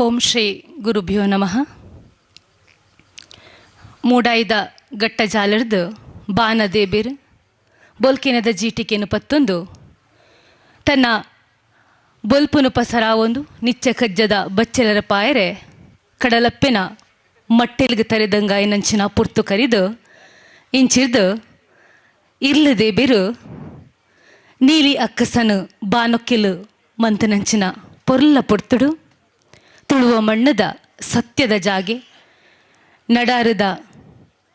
ಓಂ ಶ್ರೀ ಗುರುಭ್ಯೋ ನಮಃ. ಮೂಡಾಯ್ದ ಗಟ್ಟ ಜಾಲರ್ದು ಬಾನ ದೇಬಿರ್ ಬೊಲ್ಕೆನದ ಜೀಟಿಕೆನು ಪತ್ತೊಂದು ತನ್ನ ಬೊಲ್ಪುನು ಪಸರಾವೊಂದು ನಿಚ್ಚ ಕಜ್ಜದ ಬಚ್ಚೆಲರ ಪಾಯರೆ ಕಡಲಪ್ಪೆನ ಮಟ್ಟೆಲ್ಗೆ ತರೆದಂಗಾಯ ನಂಚಿನ ಪುರ್ತು ಕರಿದು ಇಂಚಿರ್ದು ಇರ್ಲದೆ ಬಿರು ನೀಲಿ ಅಕ್ಕಸನು ಬಾನೊಕ್ಕೆಲು ಮಂತನಂಚಿನ ಪೊರ್ಲ ಪೊರ್ತುಡು ತುಳುವ ಮಣ್ಣದ ಸತ್ಯದ ಜಾಗೆ ನಡಾರದ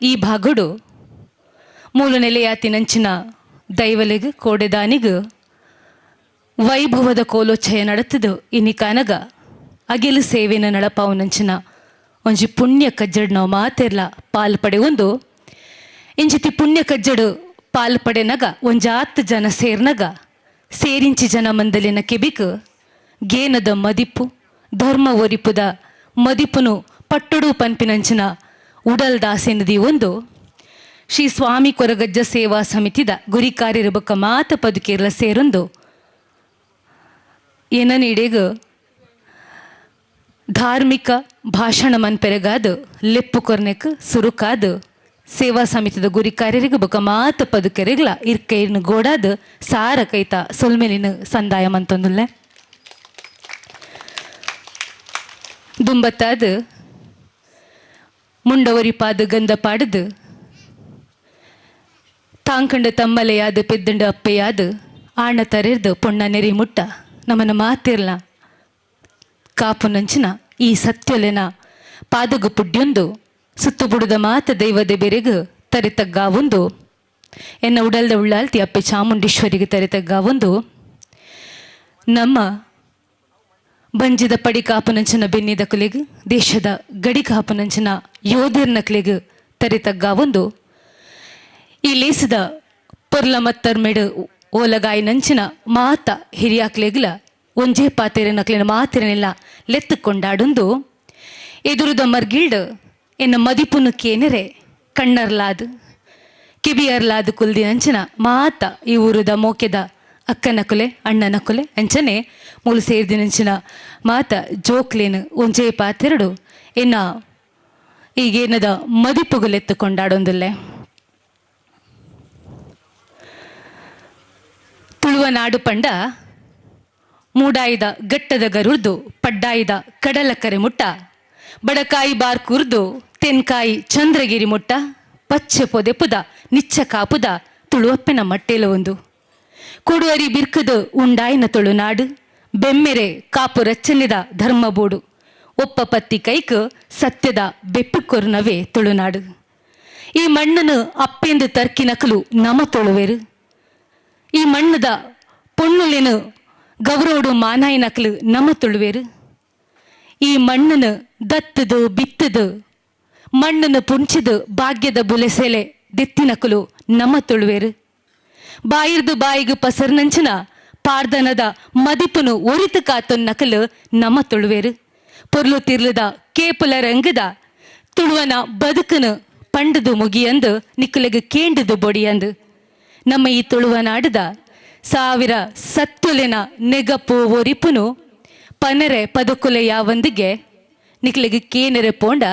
ಈ ಭಾಗಡು ಮೂಲ ನೆಲೆಯಾತಿನಂಚಿನ ದೈವಲಿಗ ಕೋಡೆದಾನಿಗ ವೈಭವದ ಕೋಲೋಚ್ಛಯ ನಡತದು ಇನ್ನಿಕಾನಗ ಅಗೆಲು ಸೇವೆನ ನಡಪಾವುನಂಚಿನ ಒಂಜಿ ಪುಣ್ಯ ಕಜ್ಜಡ್ ನಾವು ಮಾತೆರ್ಲ ಪಾಲ್ ಪಡೆ ಒಂದು ಇಂಜಿತಿ ಪುಣ್ಯ ಕಜ್ಜಡು ಪಾಲ್ ಪಡೆನಗ ಒಂಜಾತ್ ಜನ ಸೇರ್ನಗ ಸೇರಿಂಚಿ ಜನ ಮಂದಲಿನ ಕೆಬಿಕ್ ಗೇನದ ಮದಿಪು ಧರ್ಮ ಒರಿಪುದ ಮದಿಪುನು ಪಟ್ಟುಡು ಪನ್ಪಿನಂಚಿನ ಉಡಲ್ ದಾಸೆನದಿ ಒಂದು ಶ್ರೀ ಸ್ವಾಮಿ ಕೊರಗಜ್ಜ ಸೇವಾ ಸಮಿತಿದ ಗುರಿ ಕಾರ್ಯರಬಕ್ಕ ಮಾತ ಪದುಕೇರ್ಲ ಸೇರೊಂದು ಏನನೀಡೇಗ ಧಾರ್ಮಿಕ ಭಾಷಣ ಮನ್ಪೆರಗಾದು ಲೆಪ್ಪು ಕೊರ್ನೆಕ್ ಸುರುಕಾದು ಸೇವಾ ಸಮಿತಿದ ಗುರಿ ಕಾರ್ಯರಿಗೆ ಬೊಕ ಮಾತ ಪದುಕೆರೆಗ್ಲ ಇರ್ಕೈರ್ನು ಗೋಡಾದು ಸಾರ ಕೈತ ಸೊಲ್ಮೆಲಿನ ಸಂದಾಯ ಮಂತೊಂದುಲ್ಲೆ ದುಂಬತ್ತಾದ ಮುಂಡವರಿಪಾದ ಗಂಧ ಪಾಡದು ತಾಂಕಂಡ ತಮ್ಮಲೆಯಾದ ಪೆದ್ದಂಡ ಅಪ್ಪೆಯಾದ ಆಣ ತರೆರ್ದು ಪೊಣ್ಣ ನೆರಿ ಮುಟ್ಟ ನಮ್ಮನ ಮಾತಿರ್ಲ ಕಾಪುನಂಚಿನ ಈ ಸತ್ಯೊಲೆನ ಪಾದಗು ಪುಡ್ಯೊಂದು ಸುತ್ತು ಬುಡದ ಮಾತ ದೈವದ ಬೆರೆಗು ತರೆತಗ್ಗಾವೊಂದು ಎನ್ನ ಉಡಲ್ದ ಉಳ್ಳಾಲ್ತಿ ಅಪ್ಪೆ ಚಾಮುಂಡೇಶ್ವರಿಗೆ ತರೆತಗ್ಗಾವೊಂದು ನಮ್ಮ ಬಂಜಿದ ಪಡಿ ಕಾಪುನಂಚಿನ ಬೆನ್ನಿದ ಕುಲೆಗು ದೇಶದ ಗಡಿ ಕಾಪುನಂಚಿನ ಯೋಧರ್ನ ಕುಲೆಗು ತರೆತಗ್ಗಾವೊಂದು ಈ ಲೇಸದ ಪೊರ್ಲ ಮತ್ತರ್ಮೆಡು ಓಲಗಾಯಿ ನಂಚಿನ ಮಾತ ಹಿರಿಯಾಕ್ಲೆಗ್ಲ ಒಂಜೇ ಪಾತೆರೆ ನಕ್ಲಿನ ಮಾತೆರೆನೆಲ್ಲ ಲೆತ್ತುಕೊಂಡಾಡೊಂದು ಎದುರುದ ಮರ್ಗಿಲ್ಡು ಎನ್ನ ಮದಿಪುನು ಕೇನೆರೆ ಕಣ್ಣರ್ಲಾದು ಕಿಬಿಯರ್ಲಾದು ಕುಲ್ದಿ ನಂಚಿನ ಮಾತ ಈ ಊರುದ ಮೋಕೆದ ಅಕ್ಕನ ಕುಲೆ ಅಣ್ಣನ ಕುಲೆ ಅಂಚನೆ ಮೂಲು ಸೇರ್ದಿನಂಚಿನ ಮಾತ ಜೋಕ್ಲೇನು ಒಂಜೇ ಪಾತೆರಡು ಎನ್ನ ಈಗೇನದ ಮದಿಪುಗುಲೆತ್ತುಕೊಂಡಾಡೊಂದುಲ್ಲೆ ತುಳುವ ನಾಡು ಪಂಡ ಮೂಡಾಯ್ದ ಗಟ್ಟದ ಗರುರ್ದು ಪಡ್ಡಾಯ್ದ ಕಡಲ ಕರೆ ಮುಟ್ಟ ಬಡಕಾಯಿ ಬಾರ್ ಕುರ್ದು ತೆನ್ಕಾಯಿ ಚಂದ್ರಗಿರಿ ಮುಟ್ಟ ಪಚ್ಚೆ ಪೊದೆಪುದ ನಿಚ್ಚ ಕಾಪುದ ತುಳುವಪ್ಪೆನ ಮಟ್ಟೇಲ ಒಂದು ಕೊಡುವರಿ ಬಿರ್ಕದು ಉಂಡಾಯ್ನ ತುಳುನಾಡು ಬೆಮ್ಮೆರೆ ಕಾಪು ರಚ್ಚನಿದ ಧರ್ಮಬೋಡು ಒಪ್ಪ ಪತ್ತಿ ಕೈಕ್ ಸತ್ಯದ ಬೆಪ್ಪು ಕೊರ್ನವೇ ತುಳುನಾಡು ಈ ಮಣ್ಣನು ಅಪ್ಪೆಂದು ತರ್ಕಿನಕಲು ನಮ ತೊಳುವೆರು ಈ ಮಣ್ಣದ ಪೊಣ್ಣುಲೆನು ಗೌರವಡು ಮಾನಾಯಿನಕಲು ನಮ ತುಳುವೆರು ಈ ಮಣ್ಣನು ದತ್ತದು ಬಿತ್ತದು ಮಣ್ಣನ್ನು ಪುಂಚಿದು ಭಾಗ್ಯದ ಬುಲೆಸೆಲೆ ದೆತ್ತಿನಕಲು ನಮ ತುಳುವೆರು ಬಾಯಿರ್ದು ಬಾಯಿಗೆ ಪಸರ್ನಂಚಿನ ಪಾರ್ದನದ ಮದಿಪುನು ಒರಿತು ಕಾತೊನ್ ನಕಲು ನಮ ತುಳುವೆರು ಪೊರ್ಲು ತಿರ್ಲದ ಕೇಪುಲ ರಂಗದ ತುಳುವನ ಬದುಕನು ಪಂಡದು ಮುಗಿಯಂದು ನಿಕ್ಕುಲೆಗೆ ಕೇಂಡದು ಬೊಡಿಯಂದು ನಮ್ಮ ಈ ತುಳುವ ನಾಡದ ಸಾವಿರ ಸತ್ಯುಲೆನ ನೆಗಪು ಒರಿಪುನು ಪನೆರೆ ಪದಕುಲೆ ಯಾವಂದಿಗೆ ನಿಕ್ಲೆಗೆ ಕೇನೆರೆ ಪೋಂಡ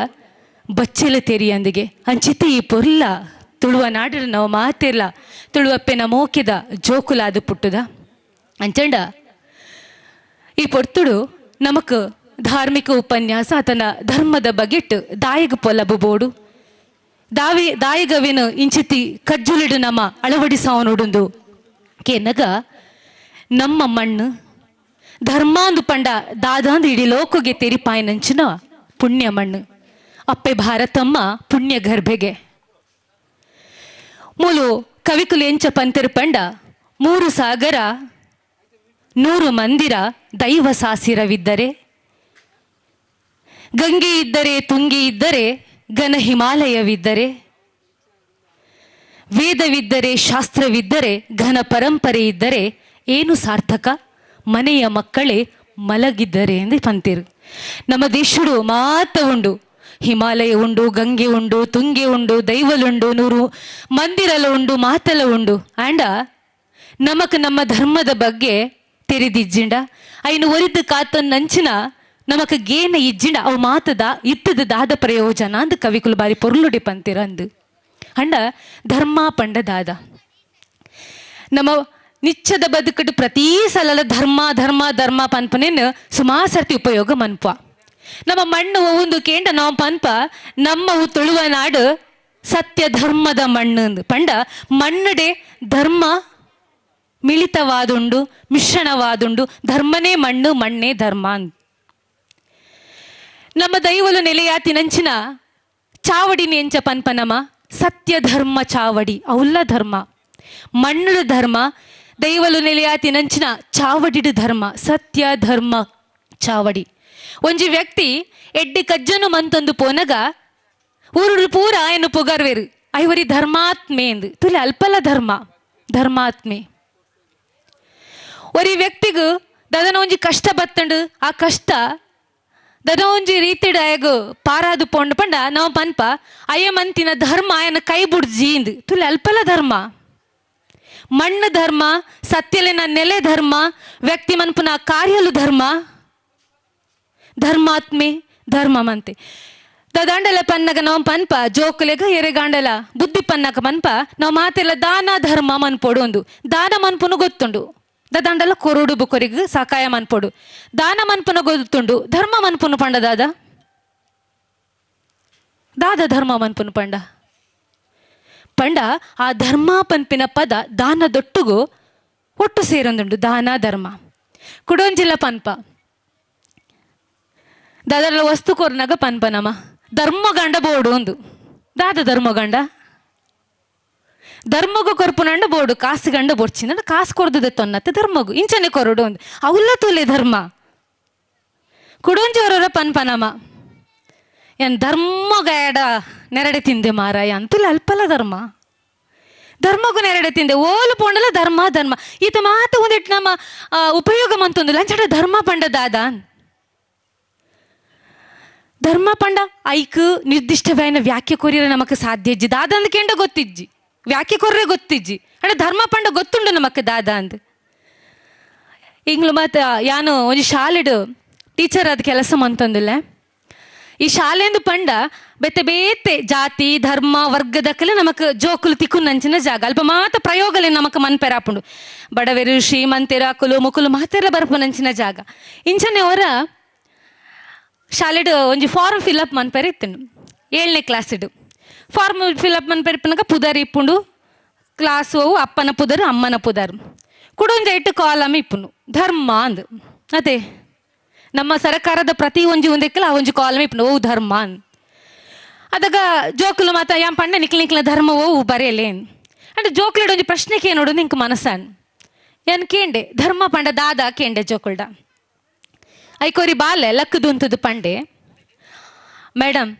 ಬಚ್ಚೆಲ ತೆರಿಯಂದಿಗೆ ಅಂಚಿತಿ ಈ ಪೊರ್ಲ ತುಳುವ ನಾಡರ ನಾವು ಮಾತಿರ್ಲ ತುಳುವಪ್ಪೆನ ಮೋಕೆದ ಜೋಕುಲಾದ ಪುಟ್ಟುದ ಅಂಚಂಡ ಈ ಪೊರ್ತುಡು ನಮಕ್ ಧಾರ್ಮಿಕ ಉಪನ್ಯಾಸ ಆತನ ಧರ್ಮದ ಬಗೆಟ್ ದಾಯಗ ಪೊಲಬು ಬೋಡು ದಾಯಗವೇನು ಇಂಚಿತಿ ಕಜ್ಜುಲಿಡು ನಮ್ಮ ಅಳವಡಿಸಾವನುಡುಂದು ಕೇನಗ ನಮ್ಮ ಮಣ್ಣು ಧರ್ಮಾಂದು ಪಂಡ ದಾದಾಂದು ಇಡೀ ಲೋಕಗೆ ತೆರಿಪಾಯಿನಂಚಿನ ಪುಣ್ಯ ಮಣ್ಣು ಅಪ್ಪೆ ಭಾರತಮ್ಮ ಪುಣ್ಯ ಗರ್ಭೆಗೆ ಮೂಲು ಕವಿಕುಲು ಎಂಚ ಪಂತೆರು ಪಂಡ 3 ಸಾಗರ 100 ಮಂದಿರ ದೈವ ಸಾಸಿರವಿದ್ದರೆ ಗಂಗೆ ಇದ್ದರೆ ತುಂಗೆ ಇದ್ದರೆ ಘನ ಹಿಮಾಲಯವಿದ್ದರೆ ವೇದವಿದ್ದರೆ ಶಾಸ್ತ್ರವಿದ್ದರೆ ಘನ ಪರಂಪರೆ ಇದ್ದರೆ ಏನು ಸಾರ್ಥಕ ಮನೆಯ ಮಕ್ಕಳೇ ಮಲಗಿದ್ದರೆ ಎಂದು ಪಂತಿರು ನಮ್ಮ ದೇಶಡು ಮಾತ ಉಂಡು ಹಿಮಾಲಯ ಉಂಡು ಗಂಗೆ ಉಂಡು ತುಂಗೆ ಉಂಡು ದೈವಲುಂಡು 100 ಮಂದಿರಲ ಉಂಡು ಮಾತಲ ಉಂಡು ಆಂಡ ನಮಕ್ ನಮ್ಮ ಧರ್ಮದ ಬಗ್ಗೆ ತೆರೆದಿಜ್ಜಿಂಡ ಐನು ಒರಿದು ಕಾತೊನ್ ನಂಚಿನ ನಮಕ್ ಗೇನ ಇಜ್ಜಿಂಡ ಅವು ಮಾತದ ಇತ್ತದ ದಾದ ಪ್ರಯೋಜನ ಅಂದ್ ಕವಿಕುಲು ಬಾರಿ ಪೊರ್ಲುಡಿ ಪಂತಿರ ಅಂದ್ ಅಂಡ ಧರ್ಮ ಪಂಡ ದಾದ ನಮ್ಮ ನಿಚ್ಚದ ಬದುಕಟ್ಟು ಪ್ರತೀ ಸಲಲ ಧರ್ಮ ಧರ್ಮ ಧರ್ಮ ಪನ್ಪನೇನು ಸುಮಾರು ಸರ್ತಿ ಉಪಯೋಗ ಮನ್ಪ ನಮ್ಮ ಮಣ್ಣು ಒಂದು ಕೇಂಡ ನಾವು ಪನ್ಪ ನಮ್ಮ ತುಳುವ ನಾಡು ಸತ್ಯ ಧರ್ಮದ ಮಣ್ಣು ಪಂಡ ಮಣ್ಣಡೆ ಧರ್ಮ ಮಿಳಿತವಾದುಂಡು ಮಿಶ್ರಣವಾದುಂಡು ಧರ್ಮನೇ ಮಣ್ಣು ಮಣ್ಣೇ ಧರ್ಮ ಅಂದ್ ನಮ್ಮ ದೈವಲು ನೆಲೆಯಾತಿನಂಚಿನ ಚಾವಡಿನಿ ಎಂಚ ಪನ್ಪ ನಮ ಸತ್ಯ ಧರ್ಮ ಚಾವಡಿ ಅವುಲ್ಲ ಧರ್ಮ ಮಣ್ಣು ಧರ್ಮ ದೈವಲು ನೆಲೆಯಾತಿನಂಚಿನ ಚಾವಡಿಡು ಧರ್ಮ ಸತ್ಯ ಧರ್ಮ ಚಾವಡಿ ಒಂಜಿ ವ್ಯಕ್ತಿ ಎಡ್ಡಿ ಕಜ್ಜನು ಮಂತೊಂದು ಪೋನಗ ಊರು ಪೂರ ಏನು ಪೊಗರ್ವೇರು ಐವರಿ ಧರ್ಮಾತ್ಮೆ ಎಂದು ತುಲೆ ಅಲ್ಪಲ ಧರ್ಮ ಧರ್ಮಾತ್ಮೆ ಒರಿ ವ್ಯಕ್ತಿಗೂ ದದನ ಒಂಜಿ ಕಷ್ಟ ಬತ್ತಂಡು ಆ ಕಷ್ಟ ದದ ಒಂಜಿ ರೀತಿಡ್ ಅಯಗು ಪಾರಾದು ಪೋಂಡು ಪಂಡ ನಾವು ಪನ್ಪ ಅಯ್ಯ ಮಂತಿನ ಧರ್ಮ ಆಯನ ಕೈ ಬುಡ್ಜಿ ಇಂದು ತುಲೆ ಅಲ್ಪಲ ಧರ್ಮ ಮಣ್ಣು ಧರ್ಮ ಸತ್ಯಲಿನ ನೆಲೆ ಧರ್ಮ ವ್ಯಕ್ತಿ ಮನ್ಪುನ ಕಾರ್ಯಲು ಧರ್ಮ ಧರ್ಮಾತ್ಮೆ ಧರ್ಮ ಮಂತೆ ದಂಡಲ ಪನ್ನಗ ನಾವು ಪನ್ಪ ಜೋಕುಲೆಗ ಎರೆಗಾಂಡಲ ಬುದ್ಧಿ ಪನ್ನಕ ಪನ್ಪ ನಾವು ಮಾತೆಲ್ಲ ದಾನ ಧರ್ಮ ಮನ್ಪೊಡು ಒಂದು ದಾನ ಮನ್ಪುನು ಗೊತ್ತುಂಡು ದಂಡಲ ಕೊರುಡು ಬುಕೊರಿಗ ಸಕಾಯ ಮನ್ಪೊಡು ದಾನ ಮನ್ಪುನ ಗೊತ್ತುಂಡು ಧರ್ಮ ಮನ್ಪುನು ಪಂಡ ದಾದ ದಾದ ಧರ್ಮ ಮನ್ಪುನು ಪಂಡ ಪಂಡ ಆ ಧರ್ಮ ಪನ್ಪಿನ ಪದ ದಾನದೊಟ್ಟುಗು ಒಟ್ಟು ಸೇರೊಂದುಂಡು ದಾನ ಧರ್ಮ ಕುಡೊಂಜಿಲ್ಲ ಪನ್ಪ ದಾದರ ವಸ್ತು ಕೊರ್ನಾಗ ಪನ್ಪ ನಮ ಧರ್ಮಗಂಡ ಬೋಡು ಒಂದು ದಾದ ಧರ್ಮಗಂಡ ಧರ್ಮಗು ಕೊರ್ಪುನಂಡ ಬೋಡು ಕಾಸು ಗಂಡ ಬೊಡ್ಚಿನ ಕಾಸು ಕೊರ್ದದ ತೊನ್ನತ್ತೆ ಧರ್ಮಗು ಇಂಚನೆ ಕೊರಡು ಒಂದು ಅವುಲ್ಲ ತೂಲೆ ಧರ್ಮ ಕುಡೊಂಜವರ ಪನ್ಪ ನಮ ಏನ್ ಧರ್ಮಗಾಡ ನೆರಡೆ ತಿಂದೆ ಮಾರಾಯ ಅಂತಲ್ಲ ಅಲ್ಪಲ ಧರ್ಮ ಧರ್ಮಗೂ ನೆರಡೆ ತಿಂದೆ ಓಲು ಪೋಂಡಲ ಧರ್ಮ ಧರ್ಮ ಈತ ಮಾತ ಒಂದಿಟ್ಟು ನಮ್ಮ ಉಪಯೋಗ ಮಂತೊಂದು ಲಂಚಡ ಧರ್ಮ ಪಂಡ ದಾದ ಧರ್ಮ ಪಂಡ ಐಕ್ ನಿರ್ದಿಷ್ಟವಾಯಿನ ವ್ಯಾಖ್ಯೆ ಕೊರಿಯರ ನಮಕ್ ಸಾಧ್ಯ ಇಜ್ಜಿ ದಾದ ಅಂದ್ ಕೆಂಡ ಗೊತ್ತಿಜ್ಜಿ ವ್ಯಾಖ್ಯೆ ಕೊರ್ರೆ ಗೊತ್ತಿಜ್ಜಿ ಅಣ್ಣ ಧರ್ಮ ಪಂಡ ಗೊತ್ತುಂಡು ನಮಕ್ ದಾದ ಅಂದ್ ಇಂಗ್ಲು ಮತ್ತ ಯಾನು ಒಂಜಿ ಶಾಲೆಡು ಟೀಚರ್ ಆದ ಕೆಲಸ ಮಂತೊಂದುಲ್ಲೆ ಈ ಶಾಲೆಂದು ಪಂಡ ಬೆತ್ತೆ ಬೇತೆ ಜಾತಿ ಧರ್ಮ ವರ್ಗದಕ್ಕೆಲ್ಲ ನಮಕ್ ಜೋಕುಲು ತಿಕ್ಕು ನಂಚಿನ ಜಾಗ ಅಲ್ಪ ಮಾತ ಪ್ರಯೋಗಲೆ ನಮಕ್ ಮನ್ಪೆರಾಪುಂಡು ಬಡವೆರು ಶ್ರೀಮಂತೆರ ಅಕುಲು ಮುಕುಲು ಮಾತೆಲ್ಲ ಬರ್ಪು ನಂಚಿನ ಜಾಗ ಇಂಚನೆ ಅವರ ಶಾಲೆಡು ಒಂಜಿ ಫಾರ್ಮ್ ಫಿಲ್ಅಪ್ ಮನ್ಪೆರ ಇತ್ತುಂಡು 7ನೇ ಕ್ಲಾಸಿಡು ಫಾರ್ಮ್ ಫಿಲ್ಅಪ್ ಮನ್ಪೆರಿಪ್ಪನಾಗ ಪುದರ್ ಇಪ್ಪುಂಡು ಕ್ಲಾಸ್ ಅವು ಅಪ್ಪನ ಪುದರು ಅಮ್ಮನ ಪುದರು ಕುಡೊಂಜ ಇಟ್ಟು ಕಾಲಮ್ ಇಪ್ಪುನು ಧರ್ಮ ಅಂದ್ ಅದೇ ನಮ್ಮ ಸರ್ಕಾರದ ಪ್ರತಿ ಒಂಜಿ ಒಂದಕ್ಕೆಲ್ಲ ಆ ಒಂಜಿ ಕಾಲಮ್ ಇಪ್ಪುನು ಓ ಧರ್ಮ ಅಂದ್ ಅದಾಗ ಜೋಕುಲು ಮಾತ ಯಾನ್ ಪಂಡ ನಿಕ್ಲ ನಿಕ್ಲ ಧರ್ಮ ಓ ಬರೆಯಲೇನ್ ಅಂದ್ರೆ ಜೋಕ್ಲೆಡ್ ಒಂಜಿ ಪ್ರಶ್ನೆ ಕೇನೋಡು ನಿಂಕ್ ಮನಸ್ಸಾನ್ ಏನ್ ಕೇಂಡೆ ಧರ್ಮ ಪಂಡ ದಾದ ಕೇಂಡೆ ಜೋಕುಲ್ಡ ಐಕೋರಿ ಬಾಲೆ ಲಕ್ಕದುಂತದು ಪಂಡೆ ಮೇಡಮ್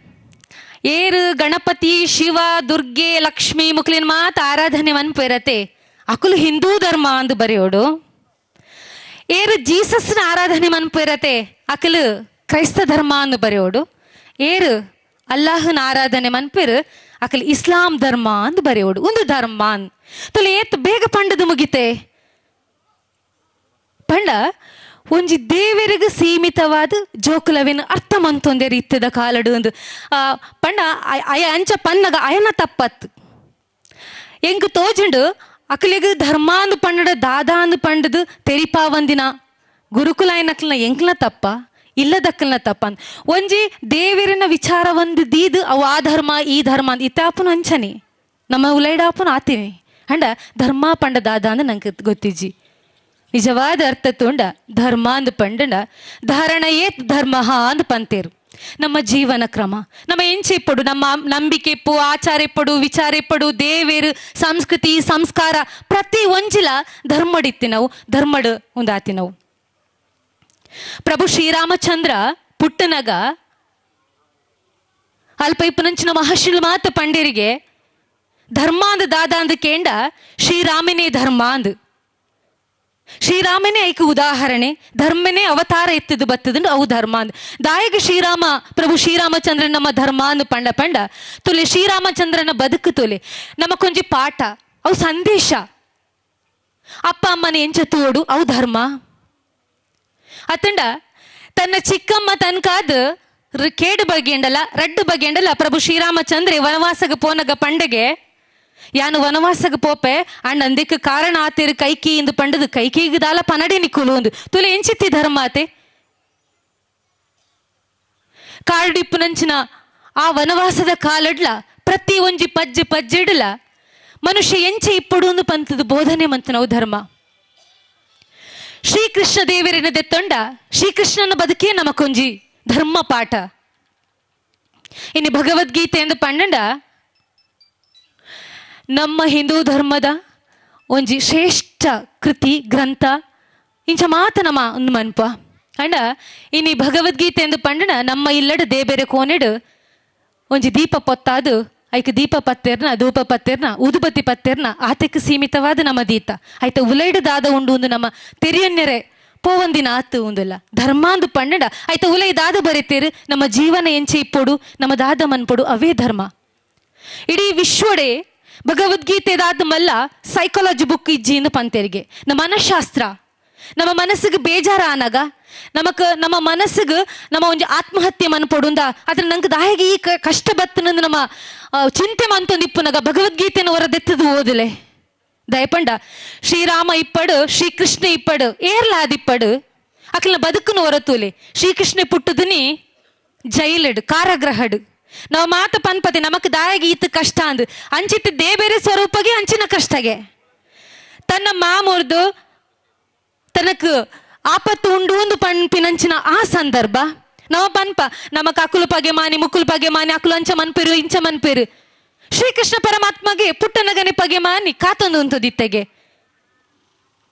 ಏರು ಗಣಪತಿ ಶಿವ ದುರ್ಗೆ ಲಕ್ಷ್ಮಿ ಮುಕ್ಲಿನ ಮಾತ ಆರಾಧನೆ ಮನ್ಪೇರತೆ ಅಕುಲು ಹಿಂದೂ ಧರ್ಮ ಅಂದು ಬರೆಯೋಡು ಏರು ಜೀಸಸ್ನ ಆರಾಧನೆ ಮನ್ಪೇರತೆ ಅಕಲು ಕ್ರೈಸ್ತ ಧರ್ಮ ಅಂದು ಬರೆಯೋಡು ಏರು ಅಲ್ಲಾಹನ ಆರಾಧನೆ ಮನ್ಪೇರು ಅಕಲು ಇಸ್ಲಾಂ ಧರ್ಮ ಅಂದು ಬರೆಯೋಡು ಒಂದು ಧರ್ಮ ಅಂದ್ ತುಲೆ ಏತ್ ಬೇಗ ಪಂಡದು ಮುಗಿತೆ ಪಂಡ ಒಂಜಿ ದೇವರಿಗೆ ಸೀಮಿತವಾದ ಜೋಕುಲವಿನ ಅರ್ಥ ಮಂತೊಂದೆ ರೀತಿದ ಕಾಲಡು ಒಂದು ಪಂಡ ಅಯ ಅಂಚ ಪನ್ನಗ ಅಯನ ತಪ್ಪತ್ತು ಎಂಗ್ ತೋಜುಂಡು ಅಕಲಿಗೆ ಧರ್ಮ ಅಂದು ಪಂಡ ದಾದ ಅಂದು ಪಂಡದು ತೆರಿಪಾವಂದಿನ ಗುರುಕುಲ ಏನಕ್ಲನ ಎಂಕ್ಲ ತಪ್ಪ ಇಲ್ಲದಕ್ಕಲ್ನ ತಪ್ಪ ಅಂದ್ ಒಂಜಿ ದೇವರಿನ ವಿಚಾರ ಒಂದು ದೀದು ಅವು ಆ ಧರ್ಮ ಈ ಧರ್ಮ ಅಂದ್ ಇತ್ತಾಪುನ ಅಂಚನೆ ನಮ್ಮ ಉಲೈಡಾಪುನ ಆತೀನಿ ಅಂಡ ಧರ್ಮ ಪಂಡ ದಾದ ಅಂದ್ ನಂಗೆ ಗೊತ್ತಿಜ್ಜಿ ನಿಜವಾದ ಅರ್ಥ ತುಂಡ ಧರ್ಮ ಅಂದ್ ಪಂಡಂಡ ಧಾರಣ ಏತ್ ಧರ್ಮ ಅಂದ್ ಪಂತೇರು ನಮ್ಮ ಜೀವನ ಕ್ರಮ ನಮ್ಮ ಎಂಚೆಪ್ಪಡು ನಮ್ಮ ನಂಬಿಕೆ ಇಪ್ಪು ಆಚಾರ ಇಪ್ಪಡು ವಿಚಾರ ಇಪ್ಪಡು ದೇವೇರು ಸಂಸ್ಕೃತಿ ಸಂಸ್ಕಾರ ಪ್ರತಿ ಒಂಜಿಲ ಧರ್ಮಡಿತ್ತಿ ನಾವು ಧರ್ಮಡ್ ಒಂದಾತಿ ನಾವು ಪ್ರಭು ಶ್ರೀರಾಮಚಂದ್ರ ಪುಟ್ಟನಗ ಅಲ್ಪ ಇಪ್ಪನಂಚಿನ ಮಹರ್ಷಿಲ್ ಮಾತ ಪಂಡೇರಿಗೆ ಧರ್ಮ ಅಂದ್ ದಾದ ಅಂದ್ ಕೇಂಡ ಶ್ರೀರಾಮನೇ ಧರ್ಮ ಅಂದ್ ಶ್ರೀರಾಮನೇ ಐಕ ಉದಾಹರಣೆ ಧರ್ಮನೇ ಅವತಾರ ಎತ್ತಿದ್ದು ಬತ್ತದಂಡು ಅವು ಧರ್ಮ ಅಂದ್ ದಾಯಗ ಶ್ರೀರಾಮ ಪ್ರಭು ಶ್ರೀರಾಮಚಂದ್ರನ್ ನಮ್ಮ ಧರ್ಮ ಅಂದ್ ಪಂಡ ಪಂಡ ತುಲೆ ಶ್ರೀರಾಮಚಂದ್ರನ ಬದುಕು ತುಲೆ ನಮ್ಮ ಕೊಂಚಿ ಪಾಠ ಅವು ಸಂದೇಶ ಅಪ್ಪ ಅಮ್ಮನ ಎಂಚ ತೋಡು ಅವು ಧರ್ಮ ಅತ್ತಂಡ ತನ್ನ ಚಿಕ್ಕಮ್ಮ ತನಕಾದ ಕೇಡು ಬಗೆಂಡಲ್ಲ ರಡ್ಡು ಬಗೆಂಡಲ್ಲ ಪ್ರಭು ಶ್ರೀರಾಮಚಂದ್ರ ವನವಾಸಗ ಪೋನಗ ಪಂಡಗೆ ಯಾನು ವನವಾಸಗ ಪೋಪೆ ಅಂಡ್ ಅಂದಿಕ್ ಕಾರಣ ಆತಿರು ಕೈಕಿ ಇಂದು ಪಂಡದು ಕೈಕಿಗೆ ದಾಲ ಪನಡಿ ನಿಕ್ಕುಲು ಒಂದು ತುಲೆ ಎಂಚಿತ್ತಿ ಧರ್ಮ ಆತೆ ಕಾಡಿಪ್ಪು ನಂಚಿನ ಆ ವನವಾಸದ ಕಾಲಡ್ಲ ಪ್ರತಿ ಒಂಜಿ ಪಜ್ಜೆಡ್ಲ ಮನುಷ್ಯ ಎಂಚೆ ಇಪ್ಪಡು ಒಂದು ಪಂತದ ಬೋಧನೆ ಮಂತ ನಾವು ಧರ್ಮ ಶ್ರೀಕೃಷ್ಣ ದೇವರಿನ ದೆತ್ತೊಂಡ ಶ್ರೀಕೃಷ್ಣನ ಬದುಕೇ ನಮಕೊಂಜಿ ಧರ್ಮ ಪಾಠ ಇನ್ನು ಭಗವದ್ಗೀತೆ ಎಂದು ಪಂಡಂಡ ನಮ್ಮ ಹಿಂದೂ ಧರ್ಮದ ಒಂಜಿ ಶ್ರೇಷ್ಠ ಕೃತಿ ಗ್ರಂಥ ಇಂಚ ಮಾತ ನಮ್ಮ ಒಂದು ಮನ್ಪ ಅಂಡ ಇನ್ನು ಭಗವದ್ಗೀತೆ ಎಂದು ಪಂಡನ ನಮ್ಮ ಇಲ್ಲಡ ದೇಬೇರೆ ಕೋನೆಡು ಒಂಜಿ ದೀಪ ಪೊತ್ತಾದು ಐಕ್ ದೀಪ ಪತ್ತೇರ್ನ ಧೂಪ ಪತ್ತೇರ್ನ ಊದುಬತ್ತಿ ಪತ್ತೇರ್ನ ಆತಕ್ಕೆ ಸೀಮಿತವಾದ ನಮ್ಮ ದೀತ ಆಯ್ತ ಉಲೈಡದಾದ ಉಂಡು ಒಂದು ನಮ್ಮ ತೆರಿಯನ್ನೆರೆ ಪೋವಂದಿನ ಆತು ಉಂದುಲ್ಲ ಧರ್ಮ ಅಂದು ಪಂಡಂಡ ಆಯ್ತ ಉಲೈದಾದ ಬರೀತೇರು ನಮ್ಮ ಜೀವನ ಎಂಚೆ ಇಪ್ಪೊಡು ನಮ್ಮ ದಾದ ಮನ್ಪೊಡು ಅವೇ ಧರ್ಮ ಇಡೀ ವಿಶ್ವಡೆ ಭಗವದ್ಗೀತೆದಾದ ಮಲ್ಲ ಸೈಕಾಲಜಿ ಬುಕ್ ಇಜ್ಜಿ ಎಂದು ಪಂತೇರಿಗೆ ನಮ್ಮ ಮನಃಶಾಸ್ತ್ರ ನಮ್ಮ ಮನಸ್ಸಿಗೆ ಬೇಜಾರ ಆನಾಗ ನಮ್ಮ ಮನಸ್ಸಿಗೆ ನಮ್ಮ ಒಂದು ಆತ್ಮಹತ್ಯೆ ಮನ್ಪೊಡುಂದ ಅದ್ರ ನಂಗೆ ದಾಯಿಗೆ ಈ ಕಷ್ಟ ಬತ್ತನಂದು ನಮ್ಮ ಚಿಂತೆ ಮಂತೊಂದಿಪ್ಪುನಾಗ ಭಗವದ್ಗೀತೆನ ಹೊರದೆತ್ತದು ಓದಲೆ ದಯಪಂಡ ಶ್ರೀರಾಮ ಇಪ್ಪಡು ಶ್ರೀಕೃಷ್ಣ ಇಪ್ಪಡು ಏರ್ಲಾದಿಪ್ಪಡು ಅಕ್ಲ ಬದುಕುನು ಹೊರತೂಲೆ ಶ್ರೀಕೃಷ್ಣ ಪುಟ್ಟುದನಿ ಜೈಲಡು ಕಾರಾಗೃಹಡು ನಾವು ಮಾತ ಪನ್ಪತೆ ನಮಕ್ ದಾಯಿಗೆ ಈತ ಕಷ್ಟ ಅಂದು ಅಂಚಿತ್ತ ದೇಬೇರೆ ಸ್ವರೂಪಗೆ ಅಂಚಿನ ಕಷ್ಟಗೆ ತನ್ನ ಮಾಮೂರ್ದು ತನಕ್ ಆಪತ್ತು ಉಂಡು ಒಂದು ಪನ್ಪಿನಂಚಿನ ಆ ಸಂದರ್ಭ ನವ ಪನ್ಪ ನಮಕ್ ಅಕುಲು ಪಗೆ ಮಾನಿ ಮುಕ್ಕುಲು ಪಗೆ ಮಾನಿ ಅಕುಲು ಅಂಚ ಮನ್ಪೇರು ಇಂಚ ಮನ್ಪೇರು ಶ್ರೀಕೃಷ್ಣ ಪರಮಾತ್ಮಗೆ ಪುಟ್ಟನಗನೆ ಪಗೆ ಮಾನಿ ಕಾತೊಂದು ಉಂತದಿತ್ತೆಗೆ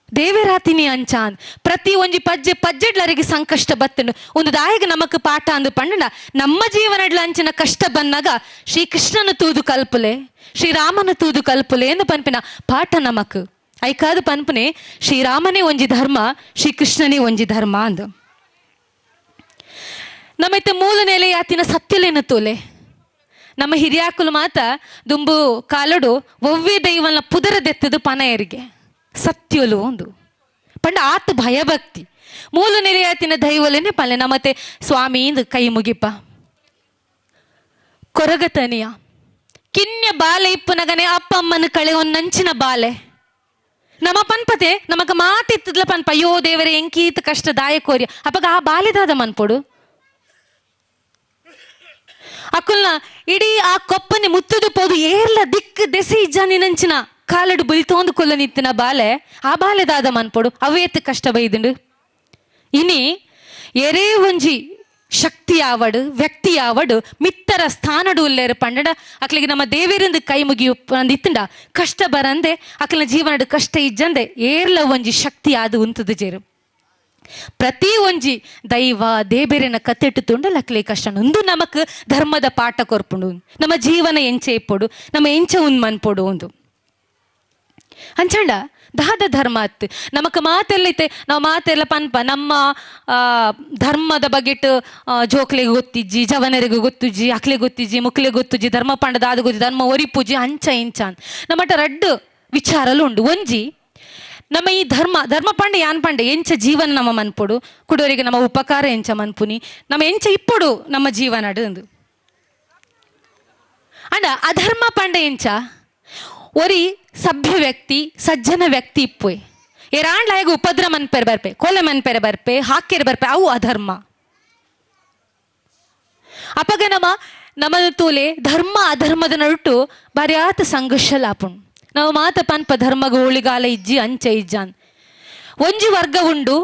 ದೇವರಾತಿನಿ ಅಂಚಾನ್ ಪ್ರತಿ ಒಂಜಿ ಪಜ್ಜೆಡ್ಲರಿಗೆ ಸಂಕಷ್ಟ ಬತ್ತನು ಒಂದು ದಾಯಿಗೆ ನಮಕ್ ಪಾಠ ಅಂದು ಪಂಡ ನಮ್ಮ ಜೀವನಡ್ಲ ಅಂಚಿನ ಕಷ್ಟ ಬಂದಾಗ ಶ್ರೀಕೃಷ್ಣನ ತೂದು ಕಲ್ಪಲೆ ಶ್ರೀರಾಮನ ತೂದು ಕಲ್ಪಲೆ ಎಂದು ಪನ್ಪಿನ ಪಾಠ ನಮಕ್ ಐಕಾದ ಪನ್ಪನೆ ಶ್ರೀರಾಮನೇ ಒಂಜಿ ಧರ್ಮ ಶ್ರೀಕೃಷ್ಣನೇ ಒಂಜಿ ಧರ್ಮ ಅಂದು ನಮ್ಮೈತೆ ಮೂಲ ನೆಲೆ ಆತಿನ ಸತ್ಯಲೇನ ತೋಲೆ ನಮ್ಮ ಹಿರಿಯಾಕುಲು ಮಾತ ದುಂಬು ಕಾಲಡು ಒವ್ವೇ ದೈವನ ಪುದರದೆತ್ತದು ಪನಯರಿಗೆ ಸತ್ಯಲು ಒಂದು ಪಂಡ ಆತ ಭಯಭಕ್ತಿ ಮೂಲ ನೆಲೆ ಆತಿನ ದೈವಲೇನೆ ಪಲ್ಲೆ ನಮ್ಮತ್ತೆ ಸ್ವಾಮಿ ಇಂದು ಕೈ ಮುಗಿಪ ಕೊರಗತನಿಯ ಕಿನ್ಯ ಬಾಲೆ ಇಪ್ಪುನಗನೆ ಅಪ್ಪ ಅಮ್ಮನ ಕಳೆ ಒಂದು ನಂಚಿನ ಬಾಲೆ ನಮ್ಮ ಪನ್ಪತೆ ನಮಗ ಮಾತಿತ್ತದ್ಲ ಪನ್ಪ ಅಯ್ಯೋ ದೇವರೇ ಎಂಕೀತ ಕಷ್ಟ ದಾಯಕೋರ್ಯ ಅಪ್ಪಗ ಆ ಬಾಲೆದಾದ ಮನ್ಪೊಡು ಅಕ್ಕಲ್ನ ಇಡೀ ಆ ಕೊಪ್ಪನೆ ಮುತ್ತದು ಪೋದು ಏರ್ಲ ದಿಕ್ಕು ದೆಸೆ ಇಜ್ಜಾನಿನಂಚಿನ ಕಾಲಡು ಬುಲ್ತೋಂದು ಕೊಲ್ಲ ನಿತ್ತಿನ ಬಾಲೆ ಆ ಬಾಲೆದಾದ ಮನ್ಪೊಡು ಅವೇತ್ ಕಷ್ಟ ಬೈದುಂಡು ಇನಿ ಎರೇ ಒಂಜಿ ಶಕ್ತಿ ಆವಡು ವ್ಯಕ್ತಿ ಆವಡು ಮಿತ್ತರ ಸ್ಥಾನಡು ಉಲ್ಲೇರು ಪಂಡಡ ಅಕ್ಲಿಗೆ ನಮ್ಮ ದೇವೇರಿಂದ ಕೈ ಮುಗಿಯು ಅಂದಿತ್ತಂಡ ಕಷ್ಟ ಬರಂದೆ ಅಕ್ಲಿನ ಜೀವನಡು ಕಷ್ಟ ಇಜ್ಜಂದೆ ಏರ್ಲ ಒಂಜಿ ಶಕ್ತಿ ಆದು ಉಂತದು ಜೇರು ಪ್ರತಿ ಒಂಜಿ ದೈವ ದೇಬೇರಿನ ಕತ್ತೆಟ್ಟು ತುಂಡಲ್ ಅಕ್ಲೆ ಕಷ್ಟ ಒಂದು ನಮಕ್ ಧರ್ಮದ ಪಾಠ ಕೊರ್ಪುಂಡು ನಮ್ಮ ಜೀವನ ಎಂಚೆ ಇಪ್ಪೊಡು ನಮ್ಮ ಎಂಚ ಉಂದ್ ಮನ್ಪೊಡು ಒಂದು ಅಂಚಂಡ ದಾದ ಧರ್ಮ ಅತ್ತು ನಮಕ್ ಮಾತೆಲ್ಲೈತೆ ನಾವು ಮಾತೆಲ್ಲ ಪನ್ಪ ನಮ್ಮ ಧರ್ಮದ ಬಗೆಟ್ ಜೋಕ್ಲೆಗೆ ಗೊತ್ತಿಜ್ಜಿ ಜವನರಿಗೆ ಗೊತ್ತುಜ್ಜಿ ಅಕ್ಲೆ ಗೊತ್ತಿಜ್ಜಿ ಮುಕ್ಲೆ ಗೊತ್ತುಜ್ಜಿ ಧರ್ಮ ಪಂಡ ದಾದ ಗೊತ್ತಿ ಧರ್ಮ ಒರಿಪುಜಿ ಅಂಚ ಇಂಚ ಅಂತ ನಮ್ಮಟ ರಡ್ಡು ವಿಚಾರಲು ಉಂಡು ಒಂಜಿ ನಮ್ಮ ಈ ಧರ್ಮ ಪಂಡ ಯಾನ್ ಪಂಡ ಎಂಚ ಜೀವನ ನಮ್ಮ ಮನ್ಪೊಡು ಕುಡೋರಿಗೆ ನಮ್ಮ ಉಪಕಾರ ಎಂಚ ಮನ್ಪುನಿ ನಮ್ಮ ಎಂಚ ಇಪ್ಪೊಡು ನಮ್ಮ ಜೀವನಡು ಅಂದು ಅಂಡ ಅಧರ್ಮ ಪಂಡ ಎಂಚ ಒರಿ ಸಭ್ಯ ವ್ಯಕ್ತಿ ಸಜ್ಜನ ವ್ಯಕ್ತಿ ಇಪ್ಪುಯ್ ಏರಾಂಡ್ಲಾಗ ಉಪದ್ರ ಮನ್ಪೆರೆ ಬರ್ಪೆ ಕೊಲೆ ಮನ್ಪೆರೆ ಬರ್ಪೆ ಹಾಕ್ಯರೆ ಬರ್ಪೆ ಅವು ಅಧರ್ಮ ಅಪಗ ನಮ್ಮ ತೂಲೆ ಧರ್ಮ ಅಧರ್ಮದ ನಡುಟು ಬರ್ಯಾತ ಸಂಘರ್ಷ ಲಾಪುಣ್ ನಾವು ಮಾತ ಪನ್ಪ ಧರ್ಮಗ ಹೋಳಿಗಾಲ ಇಜ್ಜಿ ಅಂಚ ಇಜ್ಜಾನ್ ಒಂಜಿ ವರ್ಗ ಉಂಡು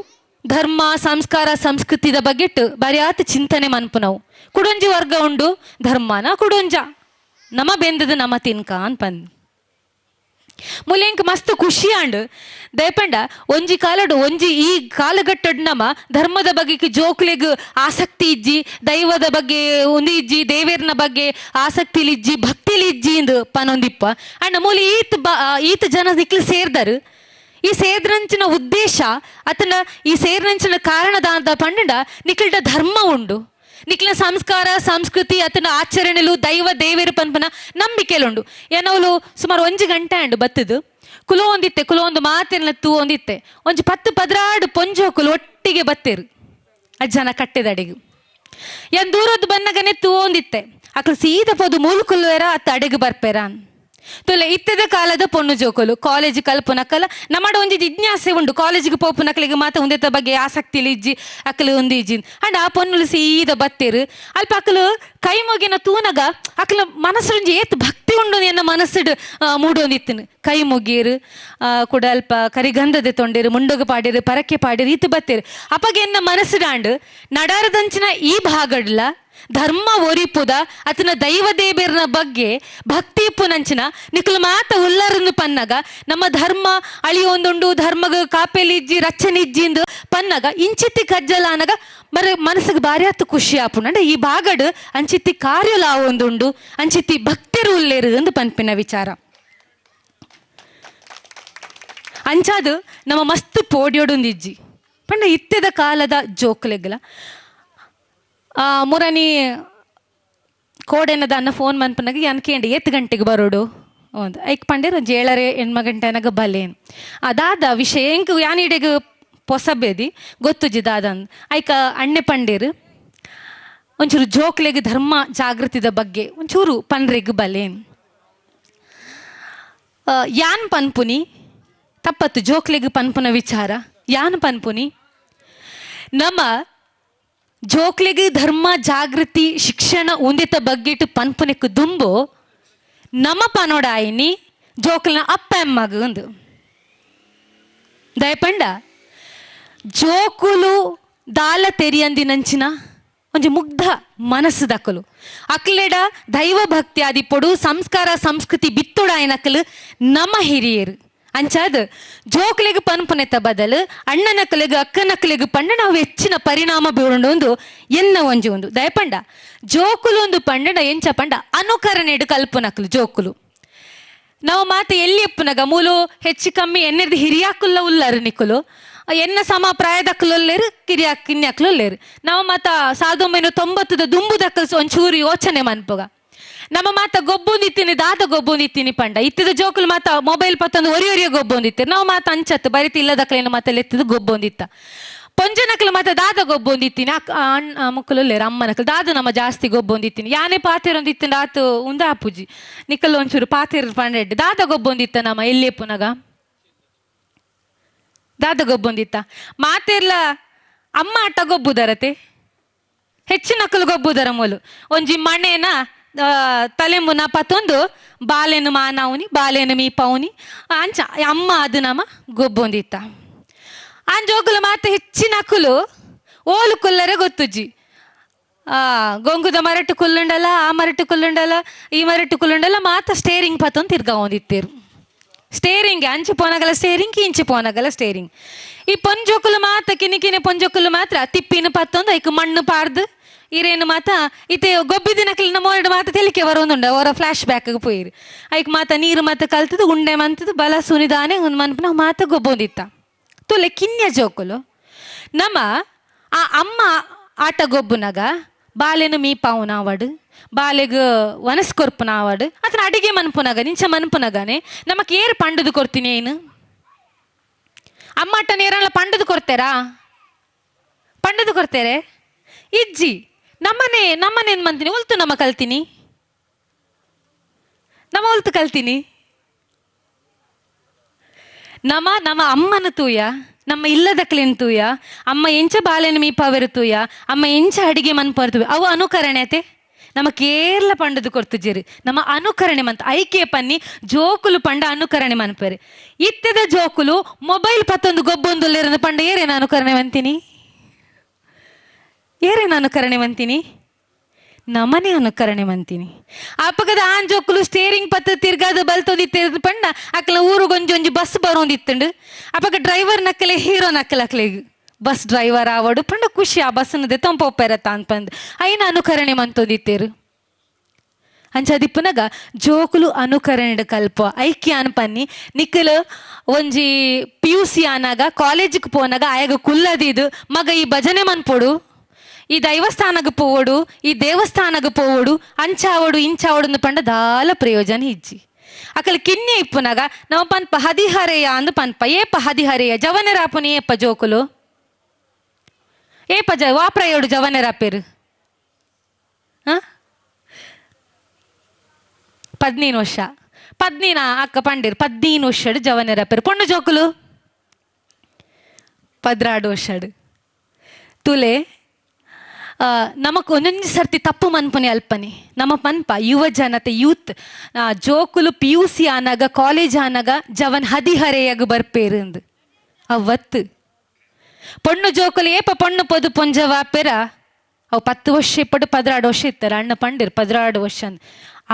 ಧರ್ಮ ಸಂಸ್ಕಾರ ಸಂಸ್ಕೃತಿದ ಬಗೆಟ್ ಬರ್ಯಾತ ಚಿಂತನೆ ಮನ್ಪು ನಾವು ಕುಡೊಂಜಿ ವರ್ಗ ಉಂಡು ಧರ್ಮನ ಕುಡೊಂಜ ನಮ ಬೆಂದದ ನಮ ತಿನ್ಕ ಅನ್ ಪಂದ್ ಮುಲೆಂಕ್ ಮಸ್ತ್ ಖುಷಿ ಆಂಡ್ ದಯಪಂಡ ಒಂಜಿ ಕಾಲಡು ಒಂಜಿ ಈ ಕಾಲಘಟ್ಟಡ್ ನಮ ಧರ್ಮದ ಬಗ್ಗೆ ಜೋಕ್ಲೆಗ್ ಆಸಕ್ತಿ ಇಜ್ಜಿ ದೈವದ ಬಗ್ಗೆ ಒಂದು ಇಜ್ಜಿ ದೇವೇರ್ನ ಬಗ್ಗೆ ಆಸಕ್ತಿಲಿಜ್ಜಿ ಭಕ್ತಿಲಿಜ್ಜಿ ಇಂದು ಪನೊಂದಿಪ್ಪ ಅಂಡ್ ಮೂಲ ಈತ ಜನ ನಿಕ್ಲು ಸೇರ್ದರು ಈ ಸೇರ್ದಂಚಿನ ಉದ್ದೇಶ ಅತನ ಈ ಸೇರ್ದಂಚಿನ ಕಾರಣದ ಪಂಡ ನಿಕ್ಲಿಡ ಧರ್ಮ ಉಂಡು ನಿಕ್ಲಿನ ಸಂಸ್ಕಾರ ಸಂಸ್ಕೃತಿ ಅತನ ಆಚರಣೆಲು ದೈವ ದೇವೇರು ಪನ್ಪನ ನಂಬಿಕೆಲುಂಡು ಏನವಲು ಸುಮಾರು 1 ಗಂಟೆ ಅಂಡು ಬತ್ತದು ಕುಲೋ ಒಂದು ಮಾತಿನ ತೂ ಒಂದಿತ್ತೆ ಒಂಜಿ 10-16 ಪೊಂಜೋಕುಲು ಒಟ್ಟಿಗೆ ಬತ್ತೇರು ಅಜ್ಜನ ಕಟ್ಟೆದ ಅಡಿಗೆ ಏನ್ ದೂರದ್ದು ಬನ್ನಗನೆ ತೂಂದಿತ್ತೆ ಅಕ್ಲು ಸೀದ ಪೋದು ಮೂಲಕುಲ್ವೇರ ಅತ್ತ ಅಡಿಗೆ ಬರ್ಪೇರ ತುಲೆ ಇತ್ತದ ಕಾಲದ ಪೊಣ್ಣು ಜೋಕುಲು ಕಾಲೇಜ್ ಕಲ್ಪುನಕಲ ನಮ್ಮಡ ಒಂಜಿ ಜಿಜ್ಞಾಸೆ ಉಂಡು ಕಾಲೇಜಿಗೆ ಪೋಪುನಕ್ಲಿಗೆ ಮಾತ ಉಂದೆತ ಬಗ್ಗೆ ಆಸಕ್ತಿಲಿ ಇಜ್ಜಿ ಅಕ್ಲು ಉಂದಿ ಇಜ್ಜಿನ್ ಅಂಡ್ ಆ ಪೊನ್ನುಲು ಸೀದ ಬತ್ತೇರು ಅಲ್ಪ ಅಕ್ಲು ಕೈ ಮುಗಿನ ತೂನಗ ಅಕ್ಲ ಮನಸ್ಸು ಏತ್ ಭಕ್ತಿ ಉಂಡು ಎನ್ನ ಮನಸ್ಸು ಮೂಡೊಂದಿತ್ತನು ಕೈ ಮುಗೀರು ಕೂಡ ಅಲ್ಪ ಕರಿಗಂಧದೆ ತೊಂಡಿರು ಮುಂಡೋಗ ಪಾಡಿರು ಪರಕೆ ಪಾಡಿರು ಇತ್ತು ಬತ್ತೇರು ಅಪ್ಪಗೆ ಎನ್ನ ಮನಸ್ಸು ಡಾಂಡು ನಡಾರದಂಚಿನ ಈ ಭಾಗಡ್ಲ ಧರ್ಮ ಒರಿಪುದ ಅತನ ದೈವ ದೇಬೇರ್ನ ಬಗ್ಗೆ ಭಕ್ತಿ ಇಪ್ಪುನಂಚಿನ ನಿಕ್ಲು ಮಾತ ಉಲ್ಲರನ್ನು ಪನ್ನಗ ನಮ್ಮ ಧರ್ಮ ಅಳಿಯೊಂದುಂಡು ಧರ್ಮಗ ಕಾಪೆಲಿಜ್ಜಿ ರಚನಿಜ್ಜಿಂದು ಪನ್ನಗ ಇಂಚಿತ್ತಿ ಕಜ್ಜಲ ಅನ್ನಗ ಮರ ಮನಸ್ಸಿಗೆ ಭಾರಿ ಹತ್ತು ಖುಷಿ ಆಪುಂಡು ಅಂದ್ರೆ ಈ ಭಾಗಡ್ ಅಂಚಿತ್ತಿ ಕಾರ್ಯಲ ಒಂದುಂಡು ಅಂಚಿತ್ತಿ ಭಕ್ತಿರು ಉಲ್ಲೇರು ಎಂದು ಪನ್ಪಿನ ವಿಚಾರ ಅಂಚಾದು ನಮ್ಮ ಮಸ್ತ್ ಪೋಡಿಯೋಡೊಂದಿಜ್ಜಿ ಪಂಡ ಇತ್ತೆದ ಕಾಲದ ಜೋಕ್ಲೆಗ್ಲ ಮುರನಿ ಕೋಡೆನದ ಅನ್ನ ಫೋನ್ ಮನ್ಪನಾಗ ಅನ್ಕೇಂಡಿ 8 ಗಂಟೆಗೆ ಬರೋಡು ಒಂದು ಐಕ್ ಪಂಡೇರು ಒಂದು 7-8 ಗಂಟೆನಾಗ ಬಲೇನು ಅದಾದ ವಿಷಯ ಹೆಂಗೆ ಯಾನಿಡೆಗೆ ಪೊಸಬೇದಿ ಗೊತ್ತುಜಿ ದಾದಂದು ಐಕ ಅಣ್ಣೆ ಪಂಡೇರು ಒಂಚೂರು ಜೋಕ್ಲೆಗೆ ಧರ್ಮ ಜಾಗೃತಿದ ಬಗ್ಗೆ ಒಂಚೂರು ಪನ್ರೆಗೆ ಬಲೇನು ಯಾನ್ ಪನ್ಪುನಿ ತಪ್ಪತ್ತು ಜೋಕ್ಲೆಗೆ ಪನ್ಪುನ ವಿಚಾರ ಯಾನ್ ಪನ್ಪುನಿ ನಮ್ಮ ಜೋಕ್ಲೆಗೆ ಧರ್ಮ ಜಾಗೃತಿ ಶಿಕ್ಷಣ ಉಂದಿತ ಬಗ್ಗೆಟ್ಟು ಪನ್ಪುನಕ್ಕೆ ದುಂಬು ನಮ್ಮ ಪನೋಡಾಯಿನಿ ಜೋಕ್ಲನ ಅಪ್ಪ ಅಮ್ಮಗ ಒಂದು ದಯಪಂಡ ಜೋಕುಲು ದಾಲ ತೆರಿಯಂದಿನಂಚಿನ ಒಂಜಿ ಮುಗ್ಧ ಮನಸ್ಸು ದಕ್ಕಲು ಅಕ್ಲೆಡ ದೈವ ಭಕ್ತಿ ಆದಿಪೊಡು ಸಂಸ್ಕಾರ ಸಂಸ್ಕೃತಿ ಬಿತ್ತುಡಾಯಿನಕಲು ನಮ್ಮ ಹಿರಿಯರು ಅಂಚಾದ ಜೋಕ್ಲೆಗೆ ಪನ್ಪುನೆತ ಬದಲು ಅಣ್ಣನಕಲೆಗೆ ಅಕ್ಕನಕಲೆಗೆ ಪಂಡ ನಾವು ಹೆಚ್ಚಿನ ಪರಿಣಾಮ ಬೀರುಂಡು ಒಂದು ಎನ್ನ ಒಂಜಿ ಒಂದು ದಯಪಂಡ ಜೋಕುಲು ಒಂದು ಪಂಡ ಎಂಚ ಪಂಡ ಅನುಕರಣೆಡು ಕಲ್ಪುನಕಲು ಜೋಕುಲು ನಾವು ಮಾತ ಎಲ್ಲಿ ಎಪ್ಪುನಗ ಮೂಲು ಹೆಚ್ಚು ಕಮ್ಮಿ ಎನ್ನೆರ್ದು ಹಿರಿಯಾಕುಲ್ಲ ಉಲ್ಲರು ನಿಕ್ಕುಲು ಎನ್ನ ಸಮ ಪ್ರಾಯದಕ್ಕಲೊಲ್ಲೇರು ಕಿನ್ಯಾಕ್ಲೊಲ್ಲೇರು ನಾವು ಮಾತ 1990 ದುಂಬುದಕ್ಕಲು ಒಂಚೂರು ಯೋಚನೆ ಮನ್ಪುಗ ನಮ್ಮ ಮಾತ ಗೊಬ್ಬೊಂದಿತ್ತೀನಿ ದಾದ ಗೊಬ್ಬೊಂದಿತ್ತೀನಿ ಪಂಡ ಇತ್ತಿದ ಜೋಕುಲು ಮಾತ ಮೊಬೈಲ್ ಪತ್ತೊಂದು ಒರಿಯೊರಿಯ ಗೊಬ್ಬೊಂದಿತ್ತೀರಿ ನಾವು ಮಾತ ಅಂಚತ್ತು ಬರಿತಿ ಇಲ್ಲದಕ್ಕಲೇನು ಮಾತಲ್ಲಿ ಎತ್ತಿದ ಗೊಬ್ಬೊಂದಿತ್ತ ಪೊಂಜನಕಲು ಮಾತ ದಾದ ಗೊಬ್ಬೊಂದಿತ್ತೀನಿ ಅಣ್ಣ ಮಕ್ಕಳು ಅಮ್ಮನಕಲು ದಾದ ನಮ್ಮ ಜಾಸ್ತಿ ಗೊಬ್ಬೊಂದಿತ್ತೀನಿ ಯಾನೇ ಪಾತೆರೊಂದಿತ್ತೀನಿ ಆತು ಉಂದ ಅಪ್ಪುಜಿ ನಿಕ್ಕಲು ಒಂಚೂರು ಪಾತೆರ ಪಂಡೆಡ್ಡು ದಾದ ಗೊಬ್ಬೊಂದಿತ್ತ ನಮ್ಮ ಎಲ್ಲಿ ಪುನಗ ದಾದ ಗೊಬ್ಬೊಂದಿತ್ತ ಮಾತೆರ್ಲ ಅಮ್ಮ ಅಟ್ಟ ಗೊಬ್ಬುದರತೆ ಹೆಚ್ಚಿನಕಲು ಗೊಬ್ಬುದರ ಮೂಲು ಒಂಜಿ ಮಣೆನ ತಲೆಂಬುನ ಪತ್ತೊಂದು ಬಾಲೆನು ಮಾನವುನಿ ಬಾಲೆನು ಮೀ ಪೌನಿ ಅಂಚ ಅಮ್ಮ ಅದು ನಮ್ಮ ಗೊಬ್ಬೊಂದಿತ್ತ ಅಂಜೋಗುಲು ಮಾತ ಹೆಚ್ಚಿನ ಅಕ್ಕುಲು ಓಲು ಕುಲ್ಲರೆ ಗೊತ್ತುಜ್ಜಿ ಗೊಂಗುದ ಮರಟ್ಟು ಕುಲ್ಲುಂಡಲ್ಲ ಆ ಮರಟ್ಟು ಕುಲ್ಲುಂಡಲ್ಲ ಈ ಮರಟ್ಟು ಕುಲ್ಲುಂಡಲ್ಲ ಮಾತ ಸ್ಟೇರಿಂಗ್ ಪತ್ತೊಂದು ತಿರ್ಗಾ ಒಂದಿತ್ತೇರು ಸ್ಟೇರಿಂಗ್ ಅಂಚು ಪೋನಗಲ ಸ್ಟೇರಿಂಗ್ ಇಂಚು ಪೋನಗಲ ಸ್ಟೇರಿಂಗ್ ಈ ಪೊಂಜೊಕ್ಕುಲು ಮಾತ ಕಿನಿಕಿನ ಪೊಂಜೊಕ್ಕುಲು ಮಾತ್ರ ತಿಪ್ಪಿನ ಪತ್ತೊಂದು ಐಕ್ ಮಣ್ಣು ಪಾರ್ದು ಇರೇನು ಮಾತ ಇತ್ತೆ ಗೊಬ್ಬಿದಿನಕಲಿನ ಮೋರಡು ಮಾತ ತೆಲಿಕೆ ಬರೋಂದುಂಡ ಅವರ ಫ್ಲಾಶ್ ಬ್ಯಾಕ್ಗೆ ಪೋಯಿರು ಐಕ್ ಮಾತ ನೀರು ಮಾತ ಕಲ್ತದು ಉಂಡೆ ಮಂತದು ಬಲ ಸುನಿದಾನೆ ಒಂದು ಮನ್ಪನ ಮಾತ ಗೊಬ್ಬೊಂದಿತ್ತ ತುಲೆ ಕಿನ್ಯ ಜೋಕುಲು ನಮ್ಮ ಆ ಅಮ್ಮ ಆಟ ಗೊಬ್ಬುನಗ ಬಾಲೆನು ಮೀ ಪಾವುನಾವಡು ಬಾಲೆಗ್ ವನಸ್ ಕೊರ್ಪುನಾವಡು ಅತನ ಅಡಿಗೆ ಮನ್ಪುನಗ ನಿಂಚ ಮನ್ಪುನಗನೆ ನಮಕ್ ಏರು ಪಂಡದು ಕೊಡ್ತೀನಿ ಏನು ಅಮ್ಮ ಅಟ್ಟ ನೇರಲ್ಲ ಪಂಡದು ಕೊಡ್ತೇರಾ ಪಂಡದು ಕೊಡ್ತೇರೆ ಇಜ್ಜಿ ನಮ್ಮನೇನ್ ಮಂತೀನಿ ಉಲ್ತು ನಮ್ಮ ಕಲ್ತೀನಿ ನಮ್ಮ ಉಲ್ತು ಕಲ್ತೀನಿ ನಮ್ಮ ಅಮ್ಮನ ತೂಯ ನಮ್ಮ ಇಲ್ಲದಕ್ಲೇನ್ ತೂಯ ಅಮ್ಮ ಎಂಚ ಬಾಲೆನ ಮೀಪಾವೆರು ತೂಯ ಅಮ್ಮ ಎಂಚ ಅಡಿಗೆ ಮನ್ಪರ್ತೂಯ ಅವು ಅನುಕರಣೆತೆ ನಮ್ಮ ಕೇರಳ ಪಂಡದು ಕೊರ್ತುಜೇರು ನಮ್ಮ ಅನುಕರಣೆ ಮಂತ ಐಕೆ ಪನ್ನಿ ಜೋಕುಲು ಪಂಡ ಅನುಕರಣೆ ಮನ್ಪೇರೆ ಇತ್ತದ ಜೋಕುಲು ಮೊಬೈಲ್ ಪತ್ತೊಂದು ಗೊಬ್ಬೊಂದುಲ್ಲೇರ ಪಂಡ ಏರೇನು ಅನುಕರಣೆ ಮಂತೀನಿ ಏರೇನು ಅನುಕರಣೆ ಮಂತೀನಿ ನಮನೆ ಅನುಕರಣೆ ಮಂತೀನಿ ಅಪ್ಪಗದ ಆನ್ ಜೋಕುಲು ಸ್ಟೇರಿಂಗ್ ಪತ್ತ ತಿರ್ಗಾದ ಬಲ್ತೊಂದಿತ್ತ ಪಂಡ ಅಕ್ಕಲ ಊರುಗೊಂಜೊಂಜಿ ಬಸ್ ಬರೋಂದಿತ್ತಂಡು ಅಪ್ಪಗ ಡ್ರೈವರ್ ನಕ್ಕಲೆ ಹೀರೋ ನಕ್ಕಲಕ್ಲೆಗ್ ಬಸ್ ಡ್ರೈವರ್ ಆವಡು ಪಂಡ ಖುಷಿ ಆ ಬಸ್ನದೆ ತೊಂಪೊಪ್ಪೆರತ್ತ ಅನ್ಪಂದು ಐನ ಅನುಕರಣೆ ಮಂತೊಂದಿತ್ತೇರು ಅಂಚಾದಿಪ್ಪುನಗ ಜೋಕುಲು ಅನುಕರಣೆ ಕಲ್ಪ ಐಕ್ಯ ಅನ್ಪನ್ನಿ ನಿಕ್ಕಲು ಒಂಜಿ PUC ಆನಾಗ ಕಾಲೇಜಿಗೆ ಪೋನಾಗ ಆಯಾಗ ಕುಲ್ಲದಿದು ಮಗ ಈ ಭಜನೆ ಮನ್ಪೊಡು ಈ ದೈವಸ್ಥಾನಗ ಪೋವಡು ಈ ದೇವಸ್ಥಾನಗ ಪೋವಡು ಅಂಚಾವಡು ಇಂಚಾವಡು ಪಂಡ ದಾಲ ಪ್ರಯೋಜನ ಇಜ್ಜಿ ಅಕಲ್ ಕಿನ್ನೆ ಇಪ್ಪುನಾಗ ನಾವು ಪನ್ಪ ಹದಿಹರೆಯ ಅಂದು ಪನ್ಪ ಏಪ ಹದಿಹರೆಯ ಜವನರಾಪುನಿ ಏಪ ಜೋಕುಲು ಏಪ ವಾಪ್ರಯೋಡು ಜವನೆರಾಪೇರು 15 ವರ್ಷ 15 ಅಕ್ಕ ಪಂಡೀರು 15 ವರ್ಷಡು ಜವನೆರಾಪೇರು ಪೊಣ್ಣು ಜೋಕುಲು 16 ವರ್ಷಡು ತುಲೆ ನಮಕ್ ಒಂದೊಂದು ಸರ್ತಿ ತಪ್ಪು ಮನ್ಪುನೆ ಅಲ್ಪನೆ ನಮ್ಮ ಪನ್ಪ ಯುವ ಜನತೆ ಯೂತ್ ಜೋಕುಲು PUC ಆನಾಗ ಕಾಲೇಜ್ ಆನಾಗ ಜವನ್ ಹದಿಹರೆಯಾಗ ಬರ್ಪೇರು ಅಂದು ಅವತ್ತು ಪೊಣ್ಣು ಜೋಕುಲು ಏಪ ಪೊಣ್ಣು ಪೊದು ಪೊಂಜವಾಪೆರ ಅವು 10 ವರ್ಷ ಇಪ್ಪಡು 16 ವರ್ಷ ಇತ್ತಾರೆ ಅಣ್ಣ ಪಂಡಿರು 16 ವರ್ಷ ಅಂದ್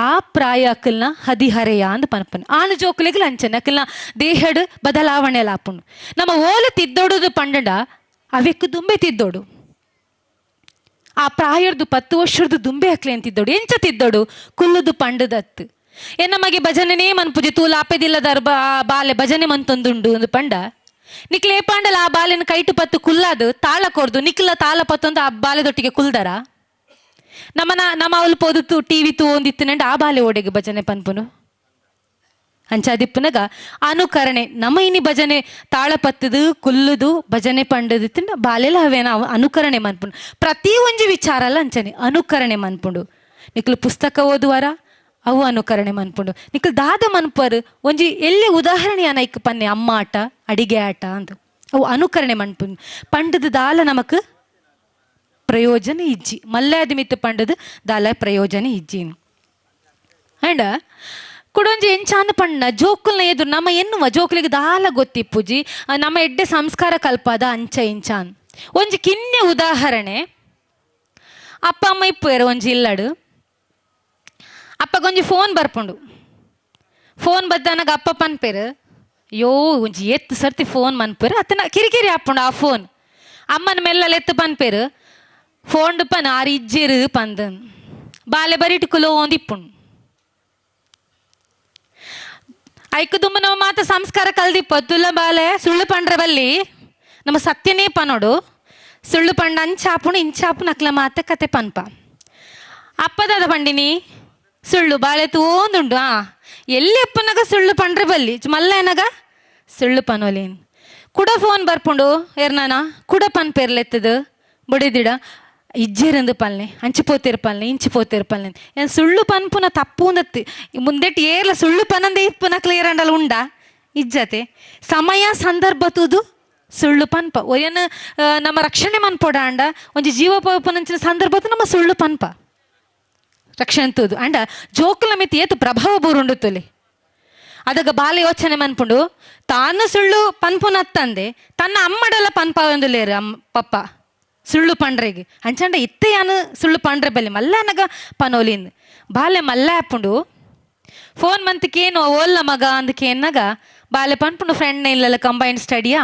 ಆ ಪ್ರಾಯ ಅಕ್ಕಲ್ನ ಹದಿಹರೆಯ ಅಂದ್ ಪನ್ಪನ್ ಆನು ಜೋಕುಲಿಗೆ ಅಂಚನೆ ಅಕ್ಕಲ್ನ ದೇಹಡು ಬದಲಾವಣೆ ಲಾಪುಣು ನಮ್ಮ ಓಲ ತಿದ್ದೋಡುದು ಪಂಡಡ ಅವೆಕ್ಕು ದುಂಬೆ ತಿದ್ದೋಡು ಆ ಪ್ರಾಯರ್ದು 10 ವರ್ಷದ್ದು ದುಂಬೆ ಹಾಕ್ಲಿ ಅಂತಿದ್ದೋಡು ಎಂಚ ತಿದ್ದೋಡು ಕುಲ್ಲುದು ಪಂಡದತ್ತು ನಮಗೆ ಭಜನೆನೇ ಮನ್ಪುಜಿ ತೂಲ ಆಪೆದಿಲ್ಲದಾರ ಬಾಲೆ ಭಜನೆ ಮಂತೊಂದುಂಡು ಒಂದು ಪಂಡ ನಿಕ್ಲೆ ಪಾಂಡಲ ಆ ಬಾಲೆನ ಕೈಟು ಪತ್ತು ಕುಲ್ಲಾದು ತಾಳ ಕೊರ್ದು ನಿಕ್ಲ ತಾಳ ಪತ್ತೊಂದು ಆ ಬಾಲೆದೊಟ್ಟಿಗೆ ಕುಲ್ದಾರ ನಮ್ಮ ಅವಳು ಪೋದು ಟಿವಿ ತೂ ಒಂದಿತ್ತಿನಂಡು ಆ ಬಾಲೆ ಓಡೆಗೆ ಭಜನೆ ಪನ್ಪುನು ಅಂಚಾದಿಪ್ಪನಗ ಅನುಕರಣೆ ನಮ್ಮ ಇನಿ ಭಜನೆ ತಾಳ ಪತ್ತದು ಕುಲ್ಲುದು ಭಜನೆ ಪಂಡದಿತ್ತಿನ ಬಾಲೆಲ್ಲ ಅವೇನ ಅನುಕರಣೆ ಮನ್ಪುಂಡು ಪ್ರತಿ ಒಂಜಿ ವಿಚಾರ ಅಲ್ಲ ಅಂಚನೆ ಅನುಕರಣೆ ಮನ್ಪುಂಡು ನಿಕ್ಲು ಪುಸ್ತಕ ಓದುವಾರ ಅವು ಅನುಕರಣೆ ಮನ್ಪುಂಡು ನಿಕ್ಲು ದಾದ ಮನ್ಪರು ಒಂಜಿ ಎಲ್ಲಿ ಉದಾಹರಣೆ ಅನೈಕ್ ಪನ್ನೆ ಅಮ್ಮ ಆಟ ಅಡಿಗೆ ಆಟ ಅಂತ ಅವು ಅನುಕರಣೆ ಮನ್ಪುಂಡು ಪಂಡದ ದಾಲ ನಮಕ್ ಪ್ರಯೋಜನ ಇಜ್ಜಿ ಮಲ್ಲಾದಿ ಮಿತ್ತು ಪಂಡದ ದಾಲ ಪ್ರಯೋಜನ ಇಜ್ಜಿನು ಅಂಡ ಕುಡೊಂಜಿ ಎಂಚಾಂದ ಪಣ್ಣ ಜೋಕುಲ್ನ ಎದುರು ನಮ್ಮ ಎನ್ನುವ ಜೋಕುಲಿಗೆ ದಾಲ ಗೊತ್ತಿಪ್ಪುಜಿ ನಮ್ಮ ಎಡ್ಡೆ ಸಂಸ್ಕಾರ ಕಲ್ಪದ ಅಂಚ ಇಂಚಾನ್ ಒಂಜಿ ಕಿನ್ನೆ ಉದಾಹರಣೆ ಅಪ್ಪ ಅಮ್ಮ ಇಪ್ಪುವೆರು ಒಂಜಿ ಇಲ್ಲಡು ಅಪ್ಪಗೊಂಜಿ ಫೋನ್ ಬರ್ಪುಂಡು ಫೋನ್ ಬದ್ದಾನಾಗ ಅಪ್ಪ ಪನ್ಪೇರು ಯೋ ಒಂಜಿ ಎತ್ತು ಸರ್ತಿ ಫೋನ್ ಮನ್ಪೇರು ಅತ್ತನ ಕಿರಿಕಿರಿ ಹಾಪುಂಡು ಆ ಫೋನ್ ಅಮ್ಮನ ಮೆಲ್ಲಲ್ಲಿ ಎತ್ತು ಪನ್ಪೇರು ಫೋನ್ ಪನ್ ಆರು ಇಜ್ಜಿರು ಪಂದನ್ ಬಾಲೆ ಬರಿಟ್ ಕುಲೋ ಒಂದಿಪ್ಪುಂಡು ಐಕು ದುಮ್ಮ ನಾವು ಮಾತ ಸಂಸ್ಕಾರ ಕಲ್ದಿಪ್ಪ ತುಲ್ಲ ಬಾಲೆ ಸುಳ್ಳು ಪಂಡ್ರೆ ಬಲ್ಲಿ ನಮ್ಮ ಸತ್ಯನೇ ಪನೋಡು ಸುಳ್ಳು ಪಂಡ ಅಂಚಾಪುಣ ಇಂಚಾಪು ನಕ್ಲ ಮಾತ ಕತೆ ಪನ್ಪ ಅಪ್ಪದಾದ ಪಂಡಿನಿ ಸುಳ್ಳು ಬಾಳೆ ತೋಂದುಂಡು ಎಲ್ಲಿ ಅಪ್ಪನಾಗ ಸುಳ್ಳು ಪಂಡ್ರೆ ಬಲ್ಲಿ ಮಲ್ಲ ಏನಾಗ ಸುಳ್ಳು ಪನೋಲಿನ್ ಕುಡ ಫೋನ್ ಬರ್ಪುಂಡು ಎರ್ನಾನ ಕುಡ ಪನ್ಪೇರ್ಲೆತ್ತದು ಬುಡಿದಿಡ ಇಜ್ಜೇರಂದು ಪಲ್ನೆ ಅಂಚಿಪೋತಿರ್ ಪಲ್ನೆ ಇಂಚಿಪೋತಿರ್ ಪಲ್ನೆ ಏನ್ ಸುಳ್ಳು ಪನ್ಪುನ ತಪ್ಪು ಅಂದತ್ತಿ ಮುಂದೆಟ್ಟು ಏರ್ಲ ಸುಳ್ಳು ಪನಂದೆ ಇಪ್ಪುನ ಕ್ಲಿಯರ್ ಉಂಡ ಇಜ್ಜತೆ ಸಮಯ ಸಂದರ್ಭ ತೂದು ಸುಳ್ಳು ಪನ್ಪ ಒಯ್ಯನ ನಮ್ಮ ರಕ್ಷಣೆ ಮನ್ಪೋಡ ಅಂಡ ಒಂಜಿ ಜೀವೋಪನಂಚಿನ ಸಂದರ್ಭ ನಮ್ಮ ಸುಳ್ಳು ಪನ್ಪ ರಕ್ಷಣೆ ತೂದು ಅಂಡ ಜೋಕುಲ ಮಿತಿ ಏತು ಪ್ರಭಾವ ಬೂರುಂಡು ತುಲಿ ಅದಾಗ ಬಾಲ ಯೋಚನೆ ಮನ್ಪುಂಡು ತಾನು ಸುಳ್ಳು ಪನ್ಪುನತ್ತಂದೆ ತನ್ನ ಅಮ್ಮಡೆಲ್ಲ ಪನ್ಪ ಒಂದುಲೇರು ಪಪ್ಪ ಸುಳ್ಳು ಪಂಡ್ರೆಗೆ ಅಂಚಂಡ ಇತ್ತೆಯಾನು ಸುಳ್ಳು ಪಂಡ್ರೆ ಬಲ್ಲಿ ಮಲ್ಲ ನಗ ಪನೋಲಿಂದ ಬಾಲೆ ಮಲ್ಲ ಹಾಪುಂಡು ಫೋನ್ ಮಂತಕೇನು ಓಲ್ಲ ಮಗ ಅಂದಕೇನಾಗ ಬಾಲೆ ಪನ್ಪುಂಡು ಫ್ರೆಂಡ್ ಇಲ್ಲಲ್ಲ ಕಂಬೈನ್ಡ್ ಸ್ಟಡಿಯಾ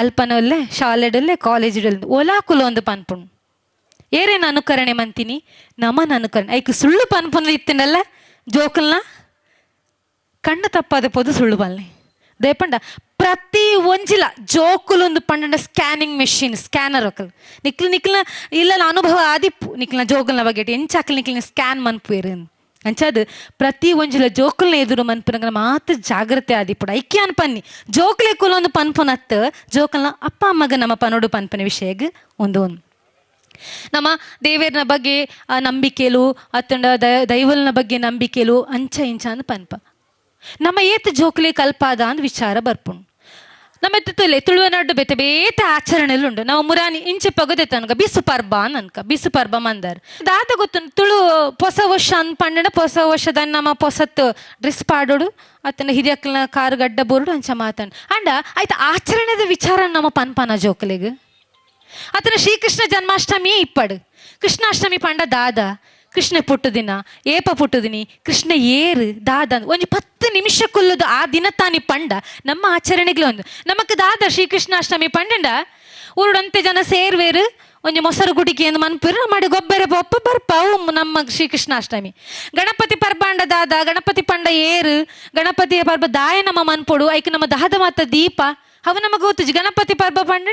ಅಲ್ಪನೊಲ್ಲೆ ಶಾಲೆಡಲ್ಲೇ ಕಾಲೇಜಿಡಲ್ಲ ಓಲಾಕುಲು ಒಂದು ಪನ್ಪುಂಡು ಏರೇನು ಅನುಕರಣೆ ಮಂತೀನಿ ನಮನ ಅನುಕರಣೆ ಐಕ್ ಸುಳ್ಳು ಪನ್ಪುನ ಇತ್ತಿನಲ್ಲ ಜೋಕಲ್ನ ಕಣ್ಣ ತಪ್ಪಾದ ಪೋದು ಸುಳ್ಳು ಬಲ್ನೆ ದಯಪಂಡ ಪ್ರತಿ ಒಂಜಿಲ ಜೋಕುಲೊಂದು ಪಂಡ ಸ್ಕ್ಯಾನಿಂಗ್ ಮೆಷಿನ್ ಸ್ಕ್ಯಾನರ್ ಒಕ್ಕಲ್ ನಿಕ್ಲ ಇಲ್ಲ ಅನುಭವ ಆದಿಪ್ಪು ನಿಕ್ಲ ಜೋಕಲ್ನ ಬಗ್ಗೆ ಎಂಚಾಕಲ್ ನಿಕ್ಲಿನ ಸ್ಕ್ಯಾನ್ ಮನ್ಪುವೇರು ಅಂಚಾದ ಪ್ರತಿ ಒಂಜಿಲ ಜೋಕುಲ್ನ ಎದುರು ಮನ್ಪುನಗ ಮಾತು ಜಾಗ್ರತೆ ಆದಿಪ್ಪುಡು ಐಕ್ಯ ಅನ್ಪನ್ನಿ ಜೋಕುಲೆ ಕುಲೊಂದು ಪನ್ಪುನತ್ತ ಜೋಕಲ್ನ ಅಪ್ಪ ಅಮ್ಮಗ ನಮ್ಮ ಪನೋಡು ಪನ್ಪನ ವಿಷಯಗ್ ಒಂದು ನಮ್ಮ ದೇವೇರ್ನ ಬಗ್ಗೆ ನಂಬಿಕೆಲು ಅತ್ತಂಡ ದೈವಲ್ನ ಬಗ್ಗೆ ನಂಬಿಕೆಲು ಅಂಚ ಇಂಚ ಅಂದ್ ಪನ್ಪ ನಮ್ಮ ಏತ್ ಜೋಕುಲೆ ಕಲ್ಪಾದ ಅಂದ್ ವಿಚಾರ ಬರ್ಪುಂಡು ನಮ್ಮ ಎತ್ತುಲೆ ತುಳುವನಾಡು ಬೇತೆ ಬೇತೆ ಆಚರಣೆಲುಂಡು ನಾವು ಮುರಾನಿ ಇಂಚೆ ಪಗದೆತ್ತ ಅನ್ಕ ಬಿಸು ಪರ್ಬ ಅನ್ಕ ಬಿಸು ಪರ್ಬ ಮಂದಾರ್ ದಾದ ಗೊತ್ತು ತುಳು ಹೊಸ ವರ್ಷ ಅನ್ ಪಂಡಣ ಹೊಸ ವರ್ಷದ ನಮ್ಮ ಹೊಸತ್ತು ಡ್ರೆಸ್ ಪಾಡೋಡು ಅತ್ತನ ಹಿರಿಯಕ್ಕಲ್ನ ಕಾರು ಗಡ್ಡ ಬೋರ್ಡು ಅಂಚ ಮಾತಾಡ ಅಂಡ ಆಯ್ತು ಆಚರಣೆದ ವಿಚಾರ ನಮ್ಮ ಪನ್ಪನ ಜೋಕುಲೆಗ್ ಅತನ ಶ್ರೀಕೃಷ್ಣ ಜನ್ಮಾಷ್ಟಮಿ ಇಪ್ಪಡು ಕೃಷ್ಣಾಷ್ಟಮಿ ಪಂಡ ದಾದ ಕೃಷ್ಣ ಪುಟ್ಟು ದಿನ ಏಪ ಪುಟ್ಟು ದಿನಿ ಕೃಷ್ಣ ಏರು ದಾದ ಒಂಜಿ 10 ನಿಮಿಷ ಕೊಲ್ಲುದು ಆ ದಿನ ತಾನಿ ಪಂಡ ನಮ್ಮ ಆಚರಣೆಗಳು ಒಂದು ನಮಕ್ ದಾದ ಶ್ರೀಕೃಷ್ಣಾಷ್ಟಮಿ ಪಂಡ ಊರುಡಂತೆ ಜನ ಸೇರ್ವೇರು ಒಂಜಿ ಮೊಸರು ಗುಡಿಕೆ ಎಂದು ಮನ್ಪಿರು ಮಾಡಿ ಗೊಬ್ಬರ ಪಪ್ಪ ಬರ್ಪ ಅವು ನಮ್ಮ ಶ್ರೀಕೃಷ್ಣಾಷ್ಟಮಿ ಗಣಪತಿ ಪರ್ಬಾಂಡ ದಾದ ಗಣಪತಿ ಪಂಡ ಏರು ಗಣಪತಿಯ ಪರ್ಬ ದಾಯ ನಮ್ಮ ಮನ್ಪೊಡು ಐಕ್ ನಮ್ಮ ದಾದ ಮಾತ ದೀಪ ಅವು ನಮಗೆ ಗೊತ್ತು ಗಣಪತಿ ಪರ್ಬ ಪಂಡ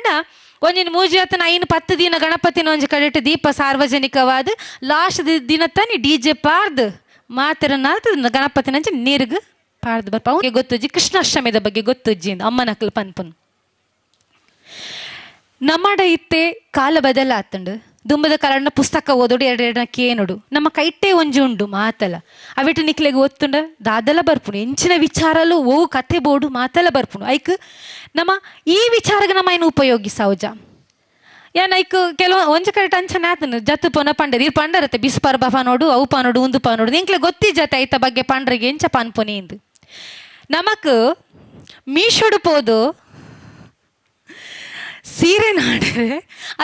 ಒಂಜಿನ ಮೂಜಿ ಆತನ 5-10 ದಿನ ಗಣಪತಿನ ಒಂಜಿ ಕಡೆಟ್ ದೀಪ ಸಾರ್ವಜನಿಕವಾದ ಲಾಸ್ಟ್ ದಿನ ತಾನಿ DJ ಪಾರ್ದು ಮಾತೆರನಾದ ಗಣಪತಿನ ನೀರಿಗೆ ಪಾರ್ದು ಬರ್ಪ ಗೊತ್ತುಜ್ಜಿ ಕೃಷ್ಣಾಷ್ಟಮಿದ ಬಗ್ಗೆ ಗೊತ್ತುಜ್ಜಿ ಅಮ್ಮನಕಲ್ ಪನ್ಪುನ್ ನಮ್ಮಡ ಇತ್ತೆ ಕಾಲ ಬದಲಾತಂಡು ದುಂಬದ ಕಾಲನ ಪುಸ್ತಕ ಓದೋಡು ಎರಡೆರಡ ಕೇನೋಡು ನಮ್ಮ ಕೈಟ್ಟೆ ಒಂಜಿ ಉಂಡು ಮಾತಲ ಅವಿಟ್ಟು ನಿಕ್ಲೆಗ್ ಓದ್ತುಂಡ ದಾದಲ ಬರ್ಪುಂಡು ಎಂಚಿನ ವಿಚಾರಲು ಓ ಕತೆ ಬೋಡು ಮಾತಲ ಬರ್ಪುಂಡು ಐಕ್ ನಮ್ಮ ಈ ವಿಚಾರಗ ನಮ್ಮ ಏನು ಉಪಯೋಗಿಸವುಜ ಯಾನ್ ಐಕ್ ಕೆಲವು ಒಂಜ ಕರೆಕ್ಟ್ ಅಂಚನೆ ಆತನು ಜತ್ತು ಪೋನ ಪಂಡರ್ ಇರ್ ಪಂಡರತ್ತೆ ಬಿಸ್ಪರ್ ಬಫ ನೋಡು ಅವು ಪಾನೋಡು ಉಂದು ಪಾನೋಡು ನಿಂಕ್ಲೆ ಗೊತ್ತಿ ಜತೆ ಐತ ಬಗ್ಗೆ ಪಂಡ್ರಿಗೆ ಎಂಚ ಪಾನ್ಪೊನಿ ಇಂದು ನಮಕ್ ಮೀಶೋಡು ಪೋದು ಸೀರೆ ನಾಡ್ರೆ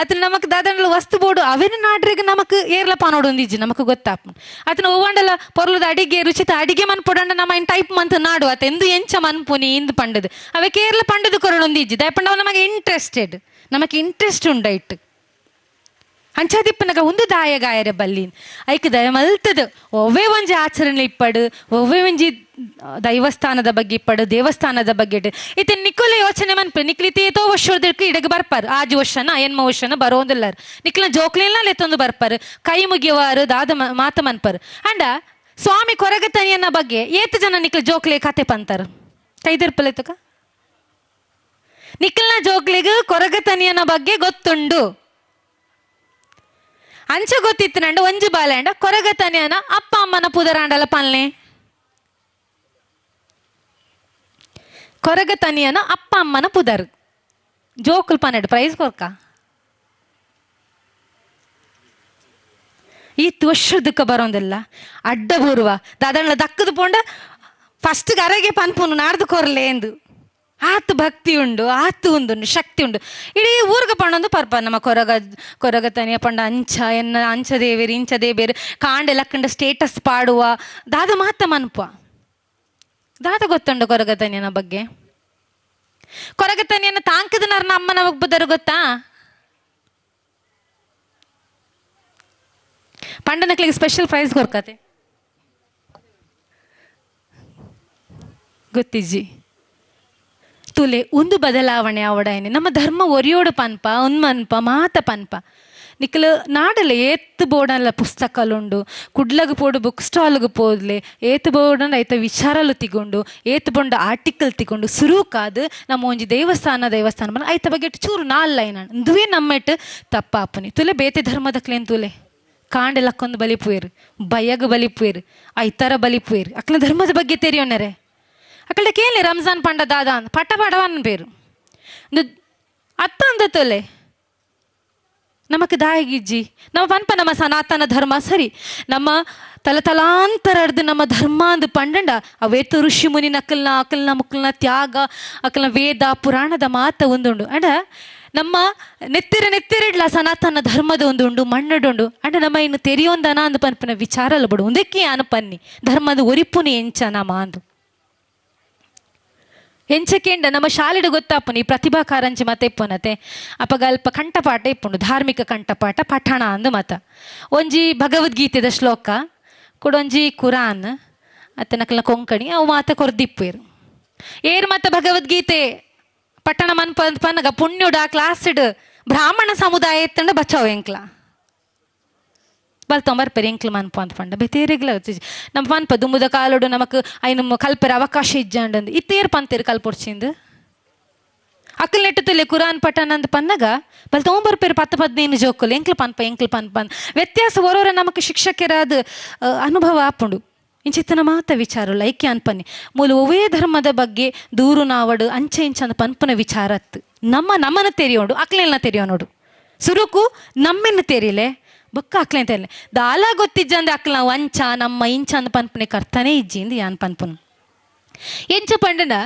ಅತನ ನಮಕ್ ದಾದಂಡ್ಲ ವಸ್ತು ಬೋಡು ಅವೇನು ನಾಡ್ರೆಗ್ ನಮಕ್ ಏರ್ಲ ಪಾನೋಡು ಒಂದಿಜ್ಜಿ ನಮಕ್ ಗೊತ್ತಾಪ ಅತನ ಒವ್ವಂಡಲ ಪೊರ್ಲದ ಅಡಿಗೆ ರುಚಿತ ಅಡಿಗೆ ಮನ್ ಪೊಡಂಡ ನಮ್ಮ ಇನ್ ಟೈಪ್ ಮಂತ್ ನಾಡು ಅತ ಎಂದು ಎಂಚ ಮನ್ಪುನಿ ಇಂದು ಪಂಡದು ಅವೇ ಕೇರ್ಲ ಪಂಡದು ಕೊರಡು ಒಂದಿಜ್ಜಿ ದಯಪಂಡ ಅವ್ ನಮಗೆ ಇಂಟ್ರೆಸ್ಟೆಡ್ ನಮಕ್ ಇಂಟ್ರೆಸ್ಟ್ ಉಂಡೈಟ್ ಅಂಚಾದಿಪ್ಪನಗ ಒಂದು ದಾಯ ಗಾಯರೆ ಬಲ್ಲಿ ಐಕ್ ದಯ ಮಲ್ತದು ಒವ್ವೇ ಒಂಜಿ ಆಚರಣೆ ಇಪ್ಪಡು ಒವ್ವೇ ಒಂಜಿ ದೈವಸ್ಥಾನದ ಬಗ್ಗೆ ಇಪ್ಪಡು ದೇವಸ್ಥಾನದ ಬಗ್ಗೆ ಇತ್ತೆ ನಿಕ್ಕುಲೆ ಯೋಚನೆ ಮನ್ಪ ನಿಕ್ಲಿತಿ ಏತೋ ವರ್ಷದಕ್ಕೆ ಇಡಗ ಬರ್ಪಾರು ಆಜು ವರ್ಷನ ಎನ್ಮ ವರ್ಷನ ಬರೋದಿಲ್ಲಾರು ನಿಕ್ಲ ಜೋಕ್ಲೆಲ್ಲ ಲೆತ್ತೊಂದು ಬರ್ಪಾರು ಕೈ ಮುಗಿಯವಾರು ದಾದ ಮಾತ ಮನ್ಪರು ಅಂಡ ಸ್ವಾಮಿ ಕೊರಗತನಿಯನ್ನ ಬಗ್ಗೆ ಏತು ಜನ ನಿಕ್ಲ ಜೋಕ್ಲೆ ಕತೆ ಪಂತಾರು ಕೈದಿರ್ಪಲೆತಕ ನಿಕ್ಲನ ಜೋಕ್ಲೆಗ್ ಕೊರಗತನಿಯನ ಬಗ್ಗೆ ಗೊತ್ತುಂಡು ಅಂಚ ಗೊತ್ತಿತ್ತು ನಂಡು ಒಂಜಿ ಬಾಲೆಂಡ ಕೊರಗತನಿಯನ ಅಪ್ಪ ಅಮ್ಮನ ಪುದರಾಂಡಲ ಪಲ್ನೆ ಕೊರಗತನಿಯನ ಅಪ್ಪ ಅಮ್ಮನ ಪುದರ್ ಜೋಕುಲ್ ಪನ್ನೆಡು ಪ್ರೈಸ್ ಕೊರ್ಕ ಈತ್ ವರ್ಷದಕ್ಕ ಬರೋದಿಲ್ಲ ಅಡ್ಡ ಬೂರುವ ದಾದಣ್ಣ ದಕ್ಕದು ಪೋಂಡ ಫಸ್ಟ್ ಅರಗೆ ಪನ್ಪುನು ನಾಡ್ದು ಕೊರ್ಲೆ ಎಂದು ಆತು ಭಕ್ತಿ ಉಂಡು ಆತು ಉಂದು ಶಕ್ತಿ ಉಂಡು ಇಡೀ ಊರ್ಗ ಪಂಡೊಂದು ಪರ್ಪ ನಮ್ಮ ಕೊರಗ ತನಿಯ ಪಂಡ ಅಂಚ ಎನ್ನ ಅಂಚ ದೇವೇರು ಇಂಚ ದೇವೇರು ಕಾಂಡೆ ಲಕ್ಕಂಡ ಸ್ಟೇಟಸ್ ಪಾಡುವ ದಾದ ಮಾತ ಮನ್ಪ ದಾದ ಗೊತ್ತುಂಡು ಕೊರಗ ತನಿಯನ ಬಗ್ಗೆ ಕೊರಗ ತನಿಯನ್ನ ತಾಂಕದನರ್ನ ಅಮ್ಮನ ಒಬ್ಬದರು ಗೊತ್ತಾ ಪಂಡನಕ್ಲಿಗೆ ಸ್ಪೆಷಲ್ ಪ್ರೈಸ್ ಕೊರ್ಕತೆ ಗೊತ್ತಿಜ್ಜಿ ತುಲೆ ಒಂದು ಬದಲಾವಣೆ ಅವಡಾಯನೆ ನಮ್ಮ ಧರ್ಮ ಒರಿಯೋಡು ಪನ್ಪ ಉನ್ಮನ್ಪ ಮಾತ ಪನ್ಪ ನಿಕ್ಕಲು ನಾಡಲೆ ಏತ್ ಬೋಡಲ್ಲ ಪುಸ್ತಕಲುಂಡು ಕುಡ್ಲಗ್ ಪೋಡು ಬುಕ್ ಸ್ಟಾಲ್ಗ್ ಪೋದ್ಲೆ ಏತ್ ಬೋಡಂಡ ಐತ ವಿಚಾರಲು ತಿಗೊಂಡು ಏತ್ ಬೊಂಡ ಆರ್ಟಿಕಲ್ ತಿಗೊಂಡು ಸುರುಕಾದ್ ನಮ್ಮ ಒಂಜಿ ದೇವಸ್ಥಾನ ಬನ್ನ ಐತ ಬಗ್ಗೆ ಚೂರು ನಾಲ್ಲೈನ ದುವೆ ನಮ್ಮೆಟ್ ತಪ್ಪಾಪುನಿ ತುಲೆ ಬೇತೆ ಧರ್ಮದಕ್ಲೇನ್ ತುಲೆ ಕಾಂಡೆಲಕ್ಕೊಂದು ಬಲಿಪುಯರು ಬಯ್ಯಗ್ ಬಲಿಪುಯರು ಐತರ ಬಲಿಪುಯರು ಅಕ್ಲ ಧರ್ಮದ ಬಗ್ಗೆ ತೆರಿಯೋನರೆ ಅಕಲ್ಡ ಕೇಳಿ ರಂಜಾನ್ ಪಂಡ ದಾದ ಅಂತ ಪಟ ಪಡವನ್ ಬೇರು ಅತ್ತ ಅಂದತ್ತಲೆ ನಮಕ್ ದಾಯಗಿಜ್ಜಿ ನಮ್ಮ ಪನ್ಪ ನಮ್ಮ ಸನಾತನ ಧರ್ಮ ಸರಿ ನಮ್ಮ ತಲತಲಾಂತರಡ್ದು ನಮ್ಮ ಧರ್ಮ ಅಂದು ಪಂಡಂಡ ಅವೇತು ಋಷಿ ಮುನಿ ಅಕಲ್ನ ಮುಕ್ಕಲ್ನ ತ್ಯಾಗ ಅಕಲ್ನ ವೇದ ಪುರಾಣದ ಮಾತ ಒಂದುಂಡು ಅಂಡ ನಮ್ಮ ನೆತ್ತಿರಿಡ್ಲ ಸನಾತನ ಧರ್ಮದ ಒಂದುಂಡು ಮಣ್ಣಡುಂಡು ಅಂಡ ನಮ್ಮ ಇನ್ನು ತೆರಿಯೊಂದನ ಅಂದು ಪನ್ಪನ ವಿಚಾರಲ್ಲ ಬಿಡು ಒಂದಕ್ಕೆ ಆನು ಪನ್ನಿ ಧರ್ಮದ ಒರಿಪುನಿ ಎಂಚ ನಮ್ಮ ಅಂದು ಎಂಚಕೆಂಡ ನಮ್ಮ ಶಾಲೆಡು ಗೊತ್ತಾಪುನಿ ಪ್ರತಿಭಾ ಕಾರಂಜಿ ಮತ ಇಪ್ಪುನತೆ ಅಪಗಲ್ಪ ಕಂಠಪಾಠ ಇಪ್ಪುಂಡು ಧಾರ್ಮಿಕ ಕಂಠಪಾಠ ಪಠಣ ಅಂದು ಮತ ಒಂಜಿ ಭಗವದ್ಗೀತೆದ ಶ್ಲೋಕ ಕೊಡೊಂಜಿ ಕುರಾನ್ ಅತ್ತೆ ನಕಲ್ನ ಕೊಂಕಣಿ ಅವು ಮಾತ ಕೊರ್ದಿಪ್ಪುಯರು ಏರ್ ಮತ ಭಗವದ್ಗೀತೆ ಪಠಣ ಮನ್ಪ ಪನ್ನಗ ಪುಣ್ಯುಡ ಕ್ಲಾಸ್ಡ್ ಬ್ರಾಹ್ಮಣ ಸಮುದಾಯ ಎತ್ತಂಡ ಬಚಾವ್ ಎಂಕ್ಲ ಬಲ್ತೊಂಬರ್ಪೆರಿ ಎಂಕ್ಲು ಮನ್ಪ ಅಂತ ಪಂಡ ಬೆತೇರಿಗ್ಲ ನಮ್ಮ ಪನ್ಪ ದುಂಬುದ ಕಾಲೋಡು ನಮಕ್ ಐನು ಕಲ್ಪೆರ ಅವಕಾಶ ಇಜ್ಜಾಂಡಂದು ಇತ್ತೇರು ಪಂತೇರು ಕಲ್ಪೊಡ್ಚಿಂದು ಅಕ್ಕಲ್ ನೆಟ್ಟುತ್ತಲೆ ಕುರಾನ್ ಪಠಣ ಅಂದ್ ಪನ್ನಗ ಬಲ್ತೊಂಬರ್ಪೆರು 10-15 ಜೋಕುಲು ಎಂಕ್ಲು ಪನ್ಪ ವ್ಯತ್ಯಾಸ ಹೊರೋರ ನಮಕ್ ಶಿಕ್ಷಕರಾದ ಅನುಭವ ಆಪುಂಡು ಇಂಚಿತ್ತನ ಮಾತ ವಿಚಾರಲ್ಲ ಐಕ್ಯ ಅನ್ಪನ್ನಿ ಮೂಲ ಒವೇ ಧರ್ಮದ ಬಗ್ಗೆ ದೂರು ನಾವಡು ಅಂಚೆ ಇಂಚಂದ ಪನ್ಪನ ವಿಚಾರತ್ ನಮ್ಮನ್ನ ತೆರಿಯೋಡು ಅಕ್ಲೆಲ್ನ ತೆರಿಯೋ ನೋಡು ಸುರುಕು ನಮ್ಮೆನ್ನ ತೆರಿಲೆ ಬೊಕ್ಕ ಅಕ್ಲೆ ಅಂತ ಹೇಳಿ ದಾಲ ಗೊತ್ತಿಜ್ಜಂದ್ರೆ ಅಕ್ಲ ವಂಚ ನಮ್ಮ ಇಂಚ ಅಂದ ಪನ್ಪನೆ ಕರ್ತಾನೆ ಇಜ್ಜಿಂದು ಯಾನ್ ಪನ್ಪುನ್ ಎಂಚ ಪಂಡನ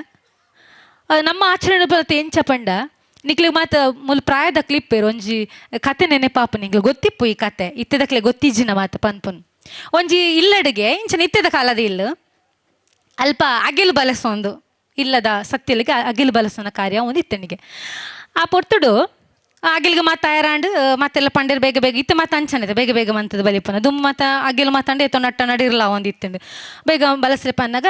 ನಮ್ಮ ಆಚರಣೆ ಬರುತ್ತೆ ಎಂಚ ಪಂಡ ನಿಕ್ಲಿಗೆ ಮಾತ ಮುಲ್ ಪ್ರಾಯದ ಕ್ಲಿಪ್ಪೇರು ಒಂಜಿ ಕತೆ ನೆನೆ ಪಾಪ ನಿಂಗ್ಲು ಗೊತ್ತಿಪ್ಪು ಈ ಕತೆ ಇತ್ತದಕ್ಲೆ ಗೊತ್ತಿಜ್ಜಿನ ಮಾತ ಪನ್ಪುನ್ ಒಂಜಿ ಇಲ್ಲಡಿಗೆ ಇಂಚ ನಿತ್ಯದ ಕಾಲದ ಇಲ್ಲು ಅಲ್ಪ ಅಗಿಲು ಬಲಸೊಂದು ಇಲ್ಲದ ಸತ್ಯಲಿಗೆ ಅಗಿಲು ಬಲಸೋನ ಕಾರ್ಯ ಒಂದು ಇತ್ತನಿಗೆ ಆ ಪೊರ್ತುಡು ಅಗಿಲ್ಗೆ ಮಾತ ತಯಾರಾಂಡು ಮತ್ತೆಲ್ಲ ಪಂಡೇರು ಬೇಗ ಇತ್ತು ಮಾತ ಅಂಚನೆ ಬೇಗ ಮಂತದ ಬಲಿಪನ ದುಮ್ ಮಾತ ಅಗಿಲು ಮಾತಾಂಡು ಎತ್ತೋ ನಟ್ಟ ನಡಿರ್ಲ ಒಂದು ಇತ್ತಂಡು ಬೇಗ ಬಲಸ್ರೆ ಪನ್ನಾಗ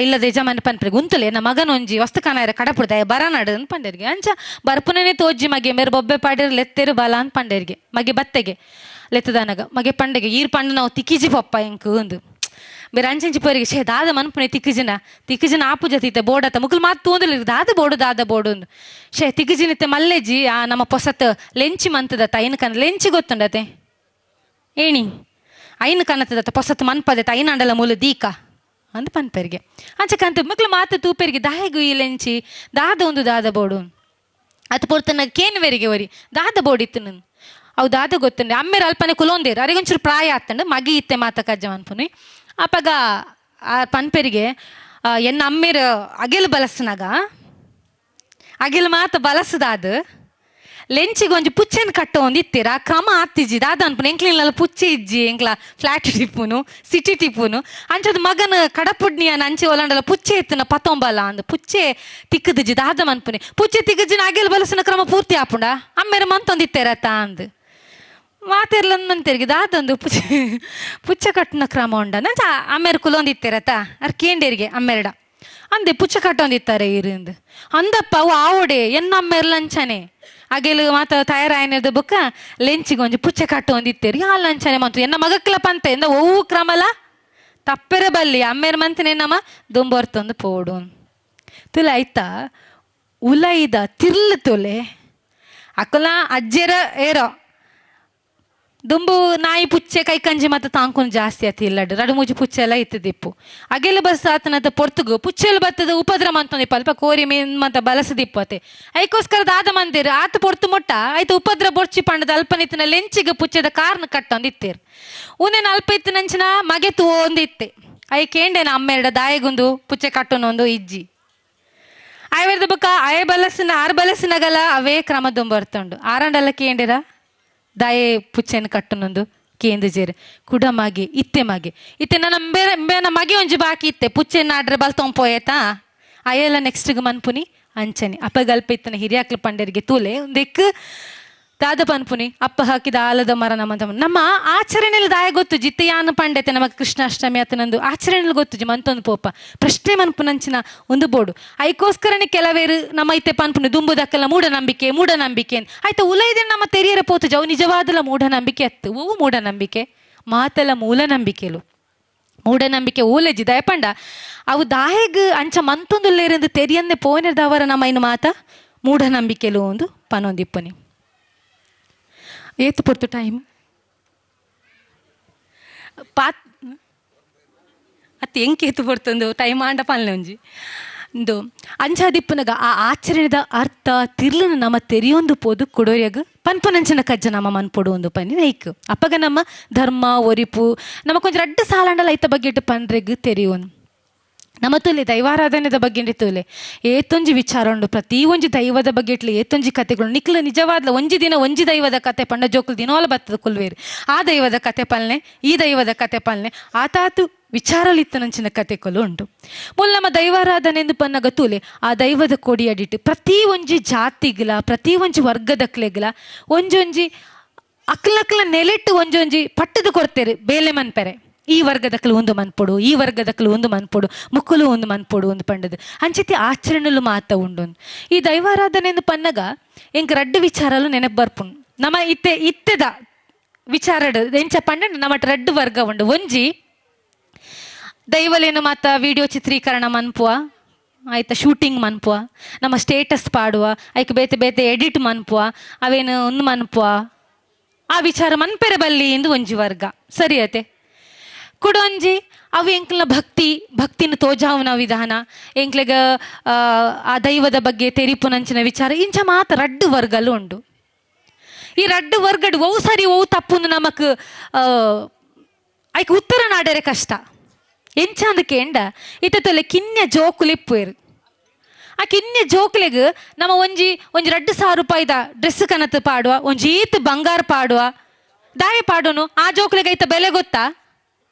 ಇಲ್ಲದ ಯಜಮಾನ ಪನ್ಪ್ರೆ ಗುಂತುಲೆ ನಮ್ಮ ಮಗನ ಒಂಜಿ ವಸ್ತು ಕಾನಾಯರ ಕಡಪುಡ್ದ ಬರ ನಡು ಅಂತ ಪಂಡೇರಿಗೆ ಅಂಚ ಬರ್ಪುನೇ ತೋಜ್ಜಿ ಮಗೆ ಮೇರೆ ಬೊಬ್ಬೆ ಪಾಡಿರ್ ಲೆತ್ತೇರು ಬಲ ಅಂತ ಪಂಡೇರಿಗೆ ಮಗೆ ಬತ್ತೆಗೆ ಲೆತ್ತದನಗ ಮಗೆ ಪಂಡೆಗೆ ಈರ್ ಪಂಡ ನಾವು ತಿಕ್ಕಿಜಿ ಪಪ್ಪ ಎಂಕು ಒಂದು ಬೇರೆ ಅಂಚಂಚಿ ಪರಿಗೆ ಶೇ ದಾದ ಮನ್ಪುನೆ ತಿಕ್ಕಜಿನ ಆಪು ಜೊತೆ ಬೋಡತ್ತ ಮುಕ್ಕಲು ಮಾತು ತೋಂದಿಲ್ಲ ದಾದ ಬೋಡು ಶೇ ತಿಕ್ಕಜಿನತ್ತೆ ಮಲ್ಲೆಜ್ಜಿ ಆ ನಮ್ಮ ಪೊಸತ್ ಲೆಂಚಿ ಮಂತದತ್ತ ಐನು ಕನ್ನ ಲೆಂಚಿ ಗೊತ್ತುಂಡತೆ ಏಣಿ ಐನು ಕನ್ನತದತ್ತ ಪೊಸತ್ ಮನ್ಪದತ್ತ ಐನಂಡಲ ಮೂಲ ದೀಕ ಅಂದ್ ಪನ್ಪೆರಿಗೆ ಅಂಚಕಂತ ಮಕ್ಳು ಮಾತು ತೂಪೆರಿಗೆ ದಾಯಗು ಈ ಲೆಂಚಿ ದಾದ ಬೋಡು ಅದು ಪೊರ್ತನ ಕೇನ್ವೆರಿಗೆ ಒರಿ ದಾದ ಬೋಡಿತ್ತು ನನ್ ಅವು ದಾದ ಗೊತ್ತಂಡೆ ಅಮ್ಮೇರ ಅಲ್ಪನೆ ಕುಲೊಂದೇರು ಅರಿಗೊಂಚೂರು ಪ್ರಾಯ ಆಗ್ತಂಡು ಮಗಿ ಇತ್ತೆ ಮಾತ ಕಜ್ಜ ಅನ್ಪುನಿ ಅಪ್ಪಗ ಆ ಪನ್ಪೆರಿಗೆ ಎನ್ನ ಅಮ್ಮೇರ ಅಗೆಲು ಬಲಸ್ನಾಗ ಅಗೆಲು ಮಾತ ಬಲಸದಾದ ಲೆಂಚಿಗೆ ಒಂಜಿ ಪುಚ್ಚೆನ್ ಕಟ್ಟ ಒಂದು ಇತ್ತೀರ ಆ ಕ್ರಮ ಆತ್ತಿಜ್ಜಿ ದಾದ ಅನ್ಪುನು ಎಂಕ್ಲಿನ ಪುಚ್ಚೆ ಇಜ್ಜಿ ಎಂಕ್ಲ ಫ್ಲಾಟ್ ಟಿಪ್ಪುನು ಸಿಟಿ ಟಿಪ್ಪುನು ಅಂಚದ ಮಗನ ಕಡಪುಡ್ನಿಯನ್ ಅಂಚೆ ಒಲಂಡಲ ಪುಚ್ಚೆ ಎತ್ತನ ಪತೊಂಬಲ್ಲ ಅಂದ್ ಪುಚ್ಚೆ ತಿಕ್ಕದಿಜ್ಜಿ ದಾದ ಮನ್ಪುನಿ ಪುಚ್ಚೆ ತಿಕ್ಕಜ್ಜಿನ ಅಗೆಲ್ ಬಲಸಿನ ಕ್ರಮ ಪೂರ್ತಿ ಆಪುಂಡ ಅಮ್ಮೇರ ಮಂತೊಂದಿತ್ತೇರತ್ತ ಅಂದ್ ಮಾತೆರ್ಲಂದಂತೆರಿಗೆ ದಾದೊಂದು ಪುಚ್ಚ ಕಟ್ಟಿನ ಕ್ರಮ ಉಂಡ ನಂಚ ಅಮ್ಮೇರ ಕುಲೊಂದಿತ್ತೇರತ್ತ ಅರ್ಕೇಂಡೇರಿಗೆ ಅಮ್ಮೆರಡ ಅಂದೆ ಪುಚ್ಚ ಕಟ್ಟೊಂದಿತ್ತಾರೆ ಇರಿಂದ ಅಂದಪ್ಪ ಅವು ಆವಡೆ ಎನ್ನ ಅಮ್ಮೆರ್ಲಂಚನೆ ಅಗೆಲು ಮಾತ ತಯಾರಾಯನದ ಬುಕ್ಕ ಲೆಂಚಿಗೆ ಒಂಜಿ ಪುಚ್ಚ ಕಟ್ಟು ಒಂದಿತ್ತೇರಿ ಆ ಲಂಚನೆ ಮಂತು ಎನ್ನ ಮಗಕ್ಲ ಪಂತೆ ಎಂದ ಓವು ಕ್ರಮಲ ತಪ್ಪೆರ ಬಲ್ಲಿ ಅಮ್ಮೇರ ಮಂತನೆ ನಮ್ಮ ದುಂಬರ್ತೊಂದು ಪೋಡು ತುಲ ಆಯ್ತಾ ಉಲೈದ ತಿರ್ಲು ತುಲೆ ಅಕಲ ಅಜ್ಜೆರ ಏರೋ ದುಂಬು ನಾಯಿ ಪುಚ್ಚೆ ಕೈ ಕಂಜಿ ಮತ್ತೆ ತಾಂಕೊಂಡು ಜಾಸ್ತಿ ಆಯ್ತು ಇಲ್ಲಡು ರಡು ಮುಜಿ ಪುಚ್ಚೆ ಎಲ್ಲ ಇತ್ತದಿಪ್ಪು ಅಗೆಲ್ಲ ಬಸ್ ಆತನದ ಪೊರ್ತುಗು ಪುಚ್ಚೆಲ್ಲ ಬತ್ತದ ಉಪದ್ರ ಮಂತೊಂದಿಪ್ಪ ಅಲ್ಪ ಕೋರಿ ಮೀನ್ ಮತ್ತ ಬಲಸದಿಪ್ಪತೆ ಐಕೋಸ್ಕರ ದಾದ ಮಂದಿರು ಆತ ಪೊರ್ತು ಮೊಟ್ಟ ಆಯ್ತು ಉಪದ್ರ ಬೊಡ್ಚಿ ಪಂಡದ ಅಲ್ಪನಿತ್ತಿನ ಲೆಂಚಿಗೆ ಪುಚ್ಚದ ಕಾರ್ನ ಕಟ್ಟೊಂದಿತ್ತೇರು ಉನೇನ ಅಲ್ಪ ಇತ್ತಿನಂಚಿನ ಮಗೆತು ಒಂದಿತ್ತೆ ಐ ಕೇಂಡೇನ ಅಮ್ಮೆರಡ ದಾಯಗುಂದು ಪುಚ್ಚೆ ಕಟ್ಟೊನೊಂದು ಇಜ್ಜಿ ಆಯ್ವರ್ದ ಬುಕ್ಕ ಆಯ ಬಲಸಿನ ಆರ್ ಬಲಸಿನಗಲ ಅವೇ ಕ್ರಮ ದುಂಬರ್ತುಂಡು ಆರಂಡಲ್ಲ ಕೇಂಡಿರ ದಾಯೆ ಪುಚ್ಚೆನ ಕಟ್ಟುನೊಂದು ಕೇಂದು ಜೇರು ಕುಡ ಮಗೆ ಇತ್ತೆ ನನ್ನ ಎಂಬೇನ ಮಗೆ ಒಂಜಿ ಬಾಕಿ ಇತ್ತೆ ಪುಚ್ಚೆನ ಆಡ್ರೆ ಬಲ್ ತೊಂಪೋಯತಾ ಅಯ್ಯೆಲ್ಲ ನೆಕ್ಸ್ಟ್ಗೆ ಮನ್ಪುನಿ ಅಂಚನೆ ಅಪ್ಪಗಲ್ಪ ಇತ್ತನ ಹಿರಿಯಾಕ್ಲ ಪಂಡರಿಗೆ ತೂಲೆ ಒಂದೆಕ್ ದಾದ ಪನ್ಪುನಿ ಅಪ್ಪ ಹಾಕಿದ ಆಲದ ಮರ ನಮ್ಮ ಆಚರಣೆಯಲ್ಲಿ ದಾಯ ಗೊತ್ತು ಜಿತ್ತೆಯಾನ ಪಂಡೆತೆ ನಮಗೆ ಕೃಷ್ಣಾಷ್ಟಮಿ ಆತನಂದು ಆಚರಣೆಯಲ್ಲಿ ಗೊತ್ತು ಮಂತೊಂದು ಪೋಪ ಪ್ರಶ್ನೆ ಮನ್ಪುನಂಚಿನ ಒಂದು ಬೋಡು ಐಕೋಸ್ಕರನೇ ಕೆಲವೇರು ನಮ್ಮ ಐತೆ ಪನ್ಪುನಿ ದುಂಬುದಕ್ಕೆಲ್ಲ ಮೂಢನಂಬಿಕೆ ಆಯ್ತಾ ಉಲೈದೆ ನಮ್ಮ ತೆರಿಯರ ಪೋತು ಜವು ನಿಜವಾದಲ ಮೂಢನಂಬಿಕೆ ಅತ್ತು ಓ ಮೂಢನಂಬಿಕೆ ಮಾತಲ ಮೂಲನಂಬಿಕೆಲು ಮೂಢನಂಬಿಕೆ ಊಲೆಜ್ಜಿ ದಯಪಂಡ ಅವು ದಾಯಗ್ ಅಂಚ ಮಂತೊಂದುಲ್ಲೇರೆಂದು ತೆರಿಯನ್ನೇ ಪೋನೆದವರ ನಮ್ಮ ಇನ್ನು ಮಾತ ಮೂಢನಂಬಿಕೆಲು ಒಂದು ಪನೊಂದಿಪ್ಪನಿ ಏತು ಪೊರ್ತು ಟೈಮ್ ಪಾತ್ ಅತ್ತೆ ಎಂಕೇತು ಪೊರ್ತೊಂದು ಟೈಮ್ ಆಂಡ ಪಲ್ಲೆ ಒಂಜಿ ಇಂದು ಅಂಚಾದಿಪ್ಪನಗ ಆ ಆಚರಣೆದ ಅರ್ಥ ತಿರ್ಲನ ನಮ್ಮ ತೆರಿಯೊಂದು ಪೋದು ಕೊಡೋರ್ಯಾಗ ಪನ್ಪುನಂಚಿನ ಕಜ್ಜ ನಮ್ಮ ಮನ್ಪೊಡು ಒಂದು ಪನ್ನಿ ನೈಕ್ ಅಪ್ಪಗ ನಮ್ಮ ಧರ್ಮ ಒರಿಪು ನಮ್ಮ ಕೊಂಚ ರಡ್ಡು ಸಾಲಾಂಡಲ ಐತ ಬಗ್ಗೆ ಇಟ್ಟು ಪನ್ರೆಗ್ ತೆರಿಯೋನು ನಮ್ಮ ತುಲೆ ದೈವಾರಾಧನೆದ ಬಗ್ಗೆ ತುಲೆ ಏತೊಂಜಿ ವಿಚಾರ ಉಂಡು ಪ್ರತಿ ಒಂಜಿ ದೈವದ ಬಗ್ಗೆ ಇಟ್ಲಿ ಏತೊಂಜಿ ಕಥೆಗಳು ನಿಕ್ಲ ನಿಜವಾದ್ಲ ಒಂಜಿ ದಿನ ಒಂಜಿ ದೈವದ ಕತೆ ಪಂಡ ಜೋಕುಲು ದಿನೋಲ ಬತ್ತದ ಕುಲ್ವೇರಿ ಆ ದೈವದ ಕತೆ ಪಲ್ನೆ ಈ ದೈವದ ಕತೆ ಪಲ್ನೆ ಆತಾತು ವಿಚಾರಲಿತ್ತನಂಚಿನ ಕತೆಗಳು ಉಂಟು ಮುಲ್ ನಮ್ಮ ದೈವಾರಾಧನೆ ಎಂದು ಪನ್ನಗ ತೂಲೆ ಆ ದೈವದ ಕೋಡಿ ಅಡಿಟ್ಟು ಪ್ರತಿ ಒಂಜಿ ಜಾತಿಗ್ಲ ಪ್ರತಿ ಒಂಜಿ ವರ್ಗದಕ್ಲೆಗ್ಲ ಒಂಜೊಂಜಿ ಅಕ್ಲಕ್ಲ ನೆಲೆಟ್ಟು ಒಂಜೊಂಜಿ ಪಟ್ಟದು ಕೊಡ್ತೇರೆ ಬೇಲೆ ಮನ್ಪೆರೆ ಈ ವರ್ಗದಕ್ಕಲು ಒಂದು ಮನ್ಪೊಡು ಈ ವರ್ಗದಕ್ಕಲು ಒಂದು ಮನ್ಪೊಡು ಮುಕ್ಕಲು ಒಂದು ಮನ್ಪೊಡು ಒಂದು ಪಂಡದು ಅಂಚಿತಿ ಆಚರಣೆಲು ಮಾತ ಉಂಡು ಈ ದೈವಾರಾಧನೆ ಎಂದು ಪನ್ನಗ ಎಂಕ್ ರಡ್ಡು ವಿಚಾರಲು ನೆನಪು ಬರ್ಪುಂಡು ನಮ್ಮ ಇತ್ತೆದ ವಿಚಾರಡು ಎಂಚ ಪಂಡ ನಮ್ಮ ರಡ್ಡು ವರ್ಗ ಉಂಡು ಒಂಜಿ ದೈವಲೇನು ಮಾತ ವಿಡಿಯೋ ಚಿತ್ರೀಕರಣ ಮನ್ಪುವ ಆಯ್ತಾ ಶೂಟಿಂಗ್ ಮನ್ಪುವ ನಮ್ಮ ಸ್ಟೇಟಸ್ ಪಾಡುವ ಐಕ್ ಬೇತೆ ಎಡಿಟ್ ಮನ್ಪುವ ಅವೇನು ಒಂದು ಮನ್ಪುವ ಆ ವಿಚಾರ ಮನ್ಪೆರೆ ಬಲ್ಲಿ ಎಂದು ಒಂಜಿ ವರ್ಗ ಸರಿಯತೆ ಕುಡೊಂಜಿ ಅವು ಎಂಕ್ಲ ಭಕ್ತಿನ ತೋಜಾವನ ವಿಧಾನ ಎಂಕ್ಲೆಗ ಆ ದೈವದ ಬಗ್ಗೆ ತೆರಿಪುನಂಚಿನ ವಿಚಾರ ಇಂಚ ಮಾತ ರಡ್ಡು ವರ್ಗಲು ಉಂಡು ಈ ರಡ್ಡು ವರ್ಗಡು ಓ ಸರಿ ಓ ತಪ್ಪುಂದು ನಮಕ್ ಐಕ್ ಉತ್ತರ ನಾಡರೆ ಕಷ್ಟ ಎಂಚ ಅಂದಕ್ಕೆ ಎಂಡ ಇತ್ತ ತೊಲೆ ಕಿನ್ಯ ಜೋಕುಲಿಪ್ಪುವೆರು ಆ ಕಿನ್ಯ ಜೋಕ್ಲೆಗ್ ನಮ್ಮ ಒಂಜಿ 2,000 ರೂಪಾಯಿದ ಡ್ರೆಸ್ ಕನತ್ ಪಾಡುವ ಒಂಜಿ ಈತ್ ಬಂಗಾರ ಪಾಡುವ ದಾಯ ಪಾಡೋನು ಆ ಜೋಕ್ಲೆಗ್ ಐತ ಬೆಲೆ ಗೊತ್ತಾ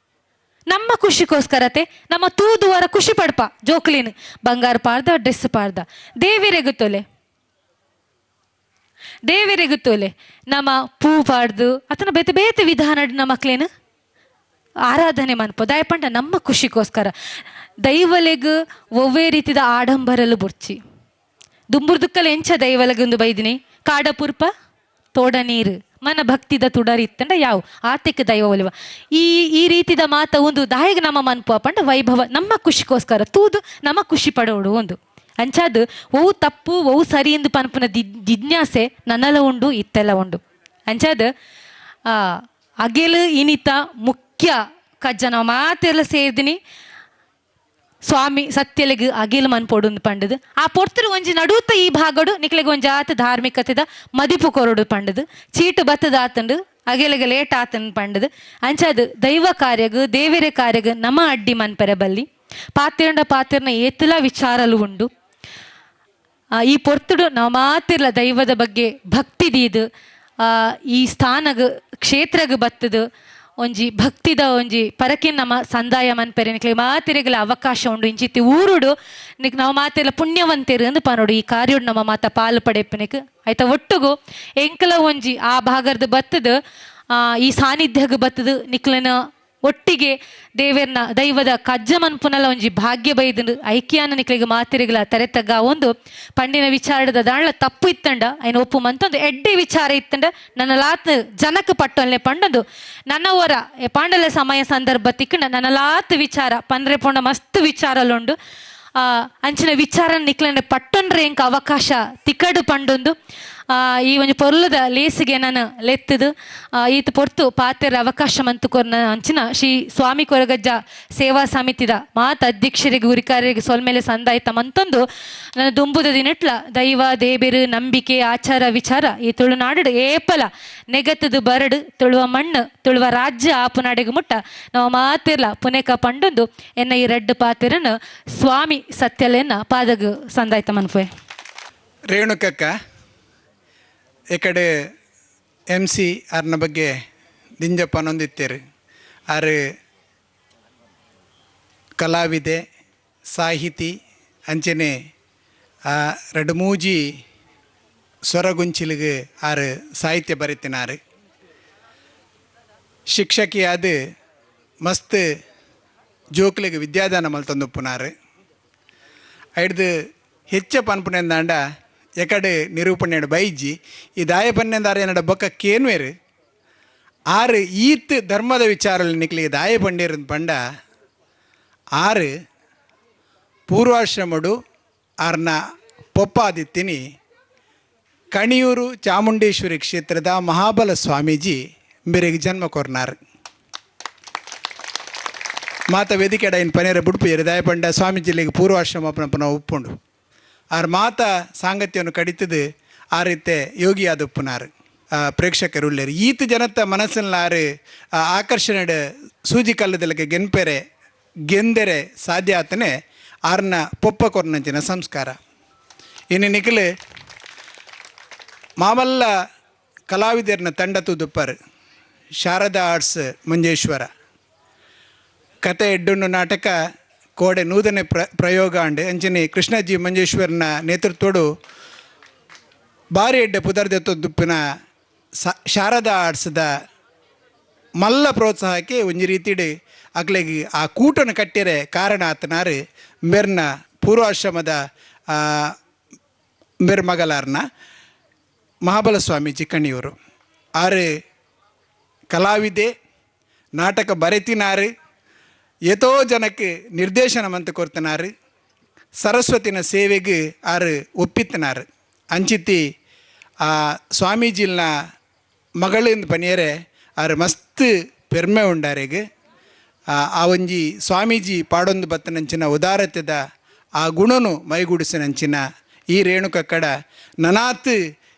ನಮ್ಮ ಖುಷಿಗೋಸ್ಕರತೆ ನಮ್ಮ ತೂದುವರ ಖುಷಿ ಪಡ್ಪ ಜೋಕ್ಲಿನ್ ಬಂಗಾರ ಪಾಡ್ದ ಡ್ರೆಸ್ ಪಾಡ್ದ ದೇವಿರೆಗುತ್ತೋಲೆ ನಮ್ಮ ಪೂ ಪಾಡ್ದು ಅತನ ಬೇತೆ ವಿಧಾನ ನಮ್ಮ ಮಕ್ಳೇನು ಆರಾಧನೆ ಮನ್ಪೋ ದಯಪಂಡ ನಮ್ಮ ಖುಷಿಗೋಸ್ಕರ ದೈವಲೆಗ್ ಒವ್ವೇ ರೀತಿದ ಆಡಂಬರಲು ಬುಡ್ಚಿ ದುಂಬುರ್ದುಕ್ಕಲು ಎಂಚ ದೈವಲೆಗೊಂದು ಬೈದಿನಿ ಕಾಡಪುರ್ಪ ತೋಡ ನೀರು ಮನ ಭಕ್ತಿದ ತುಡರಿತ್ತಂಡ ಯಾವ ಆತಿಕ ದೈವ ಒಲಿವ ಈ ರೀತಿದ ಮಾತ ಒಂದು ದಾಯಿಗೆ ನಮ್ಮ ಮನ್ಪು ಪಂಡ ವೈಭವ ನಮ್ಮ ಖುಷಿಗೋಸ್ಕರ ತೂದು ನಮ್ಮ ಖುಷಿ ಪಡೋಡು ಒಂದು ಅಂಚಾದು ಓವು ತಪ್ಪು ಓವು ಸರಿ ಎಂದು ಪನ್ಪುನ ಜಿಜ್ಞಾಸೆ ನನ್ನಲ ಉಂಡು ಇತ್ತೆಲ್ಲ ಉಂಡು ಅಂಚಾದು ಅಗೆಲು ಇನಿತ ಮುಖ್ಯ ಕಜ್ಜ ನಾವು ಮಾತೆಲ್ಲ ಸೇರ್ದಿನಿ ಸ್ವಾಮಿ ಸತ್ಯಲೆಗ್ ಅಗಿಲು ಮನ್ಪೊಡು ಪಂಡದು ಆ ಪೊರ್ತರು ಒಂಜಿ ನಡುತ್ತ ಈ ಭಾಗಡು ನಿಕ್ಲೆಗ್ ಒಂಜಿ ಆತ ಧಾರ್ಮಿಕತೆದ ಮದಿಪು ಕೊರಡು ಪಂಡದು ಚೀಟು ಬತ್ತದ ಆತಂಡು ಅಗೆಲೆಗೆ ಲೇಟ್ ಆತನ್ ಪಂಡದು ಅಂಚಾದು ದೈವ ಕಾರ್ಯಗ್ ದೇವೆರೆ ಕಾರ್ಯಗ್ ನಮ ಅಡ್ಡಿ ಮನ್ಪೆರೆ ಬಲ್ಲಿ ಪಾತಿರ್ನ ಏತುಲ ವಿಚಾರಲು ಉಂಡು ಈ ಪೊರ್ತುಡು ನಾವು ಮಾತಿರ್ಲ ದೈವದ ಬಗ್ಗೆ ಭಕ್ತಿ ದೀದು ಈ ಸ್ಥಾನಗ್ ಕ್ಷೇತ್ರಗ್ ಬತ್ತದು ಒಂಜಿ ಭಕ್ತಿದ ಒಂಜಿ ಪರಕಿನ ನಮ್ಮ ಸಂದಾಯ ಮನ್ಪೆರೆ ನಿಕ್ಲೆ ಮಾತಿರೆಗಲ ಅವಕಾಶ ಉಂಡು ಇಂಚಿತ್ತಿ ಊರುಡು ನಿಕ್ ನಾವು ಮಾತೆಲ್ಲ ಪುಣ್ಯವಂತೇರು ಅಂದು ಪನೋಡು ಈ ಕಾರ್ಯೋಡು ನಮ್ಮ ಮಾತ ಪಾಲು ಪಡೆಪ್ಪನಿಕ್ ಆಯ್ತಾ ಒಟ್ಟುಗು ಎಂಕಲ ಒಂಜಿ ಆ ಭಾಗದ ಬತ್ತದ ಈ ಸಾನ್ನಿಧ್ಯಗ್ ಬತ್ತದ ನಿಕ್ಲನ ಒಟ್ಟಿಗೆ ದೇವೇರ್ನ ದೈವದ ಕಜ್ಜ ಮನ್ಪುನಲ ಒಂಜಿ ಭಾಗ್ಯ ಬೈದು ಐಕ್ಯಾನ ನಿಕ್ಲಿಗೆ ಮಾತಿರೆಗಲ ತೆರೆತಗ್ಗ ಒಂದು ಪಂಡಿನ ವಿಚಾರದ ದಾಂಡ್ಲ ತಪ್ಪು ಇತ್ತಂಡ ಐನ ಒಪ್ಪು ಮಂತೊಂದು ಎಡ್ಡೆ ವಿಚಾರ ಇತ್ತಂಡ ನನ್ನ ಲಾತ್ ಜನಕ್ ಪಟ್ಟೊನ್ಲೆ ಪಂಡದು ನನ್ನ ಓರ ಪಾಂಡಲೆ ಸಮಯ ಸಂದರ್ಭ ತಿಕ್ಕಂಡ ನನ್ನ ಲಾತ್ ವಿಚಾರ ಪಂದ್ರೆ ಪೊಂಡ ಮಸ್ತ್ ವಿಚಾರಲುಂಡು ಅಂಚಿನ ವಿಚಾರ ನಿಕ್ಲನೆ ಪಟ್ಟೊಂಡ್ರೆ ಎಂಕ ಅವಕಾಶ ತಿಕ್ಕಡು ಪಂಡೊಂದು ಈ ಒಂದು ಪೊರ್ಲದ ಲೇಸಿಗೆ ನಾನು ಲೆತ್ತದು ಈತ ಪೊರ್ತು ಪಾತೆರ ಅವಕಾಶ ಮಂತು ಕೊರ್ನ ಅಂಚಿನ ಶ್ರೀ ಸ್ವಾಮಿ ಕೊರಗಜ್ಜ ಸೇವಾ ಸಮಿತಿದ ಮಾತ ಅಧ್ಯಕ್ಷರಿಗೆ ಉರಿಕಾರರಿಗೆ ಸೊಲ್ಮೇಲೆ ಸಂದಾಯ್ತ ಮಂತೊಂದು ನನ್ನ ದುಂಬುದ ದಿನಟ್ಲ ದೈವ ದೇಬೇರು ನಂಬಿಕೆ ಆಚಾರ ವಿಚಾರ ಈ ತುಳುನಾಡು ಏಪಲ ನೆಗತದು ಬರಡು ತುಳುವ ಮಣ್ಣು ತುಳುವ ರಾಜ್ಯ ಆಪುನಾಡಿಗೆ ಮುಟ್ಟ ನಾವು ಮಾತಿರ್ಲ ಪುನೇಕ ಪಂಡೊಂದು ಎನ್ನ ಈ ರೆಡ್ ಪಾತೆರನ್ನು ಸ್ವಾಮಿ ಸತ್ಯಲೆನ್ನ ಪಾದಗ ಸಂದಾಯ್ತ ಮನ್ಪೆ ರೇಣುಕಕ್ಕ ಈ MC ಅರ್ನ ಬಗ್ಗೆ ದಿಂಜಪ್ಪ ನೊಂದಿತ್ತೇರು ಆರು ಕಲಾವಿದೆ ಸಾಹಿತಿ ಅಂಚನೆ ಎರಡು ಮೂಜಿ ಸ್ವರಗುಂಚಿಲಿಗೆ ಆರು ಸಾಹಿತ್ಯ ಬರೀತಿನಾರು ಶಿಕ್ಷಕಿ ಆದ ಮಸ್ತ್ ಜೋಕ್ಲಿಗೆ ವಿದ್ಯಾದಾನ ಮಲ್ತೊಂದುಪ್ಪುನಾರು ಐಡ್ದು ಹೆಚ್ಚ ಪನ್ಪುನೆಂದಾಂಡ ಎಕಡೆ ನಿರೂಪಣೆ ಬೈಜಿ ಈ ದಾಯ ಪನ್ನೆಂದಾರ ಏನಡ ಬೊಕ್ಕ ಕೇನ್ವೇರು ಆರು ಈತ್ ಧರ್ಮದ ವಿಚಾರಲ್ಲಿ ನಿಕ್ಲಿಗೆ ದಾಯ ಪಂಡೇರು ಪಂಡ ಆರು ಪೂರ್ವಾಶ್ರಮಡು ಆರ್ನ ಪೊಪ್ಪಾದಿತ್ತಿನಿ ಕಣಿಯೂರು ಚಾಮುಂಡೇಶ್ವರಿ ಕ್ಷೇತ್ರದ ಮಹಾಬಲ ಸ್ವಾಮೀಜಿ ಮೇರೆಗೆ ಜನ್ಮ ಕೊರ್ನಾರು ಮಾತ ವೇದಿಕೆಡ ಇನ್ನು ಪನೇರ ಬುಡ್ಪು ದಾಯ ಪಂಡ ಸ್ವಾಮೀಜಿಲಿಗೆ ಪೂರ್ವಾಶ್ರಮ ಪುನಃ ಉಪ್ಪುಂಡು ಆರು ಮಾತ ಸಾಂಗತ್ಯವನ್ನು ಕಡಿತದು ಆ ರೀತಿ ಯೋಗಿಯಾದ ಉಪ್ಪುನಾರು ಪ್ರೇಕ್ಷಕರು ಉಳ್ಳೇರು ಈತ ಜನತ ಮನಸ್ಸಲ್ಲಿ ಆರು ಆಕರ್ಷಣೆ ಸೂಜಿ ಕಲ್ಲದಲ್ಲಿಗೆ ಗೆಂದೆರೆ ಸಾಧ್ಯ ಆತನೇ ಆರ್ನ ಪೊಪ್ಪ ಕೊರ್ನಂಚಿನ ಸಂಸ್ಕಾರ ಇನ್ನು ನಿಖಲು ಮಾಮಲ್ಲ ಕಲಾವಿದರನ್ನ ತಂಡ ತುದುಪ್ಪರು ಶಾರದಾ ಆರ್ಟ್ಸ್ ಮಂಜೇಶ್ವರ ಕತೆ ಎಡ್ಡುಣ್ಣು ನಾಟಕ ಕೋಡೆ ನೂತನ ಪ್ರಯೋಗ ಅಂಡ್ ಅಂಚನೆ ಕೃಷ್ಣಜಿ ಮಂಜೇಶ್ವರನ ನೇತೃತ್ವಡು ಬಾರಿ ಎಡ್ಡೆ ಪುದರ್ದೆತ್ತುಪ್ಪಿನ ಶಾರದಾ ಆರ್ಟ್ಸ್ದ ಮಲ್ಲ ಪ್ರೋತ್ಸಾಹಕ್ಕೆ ಒಂಜಿ ರೀತಿಡ್ ಅಕ್ಲೆಗೆ ಆ ಕೂಟನ ಕಟ್ಟಿರೆ ಕಾರಣ ಆತನಾರು ಮೆರ್ನ ಪೂರ್ವಾಶ್ರಮದ ಮೆರ್ಮಗಲಾರ್ನ ಮಹಾಬಲ ಸ್ವಾಮೀಜಿ ಕಣಿಯೂರು ಆರು ಕಲಾವಿದೆ ನಾಟಕ ಬರೆತಿನಾರು ಏತೋ ಜನಕ್ಕೆ ನಿರ್ದೇಶನ ಮಂತ ಕೊರ್ತನಾರು ಸರಸ್ವತಿನ ಸೇವೆಗೆ ಆರು ಒಪ್ಪಿತ್ತನಾರು ಅಂಚಿತ್ತಿ ಆ ಸ್ವಾಮೀಜಿಲ್ನ ಮಗಳಿಂದ ಪನಿಯರೆ ಆರು ಮಸ್ತ್ ಪೆರ್ಮೆ ಉಂಡಾರೆಗೆ ಆ ಒಂಜಿ ಸ್ವಾಮೀಜಿ ಪಾಡೊಂದು ಬತ್ತನಂಚಿನ ಉದಾರತೆದ ಆ ಗುಣನು ಮೈಗೂಡಿಸಿನಂಚಿನ ಈ ರೇಣುಕಕ್ಕಡ ನನಾತ್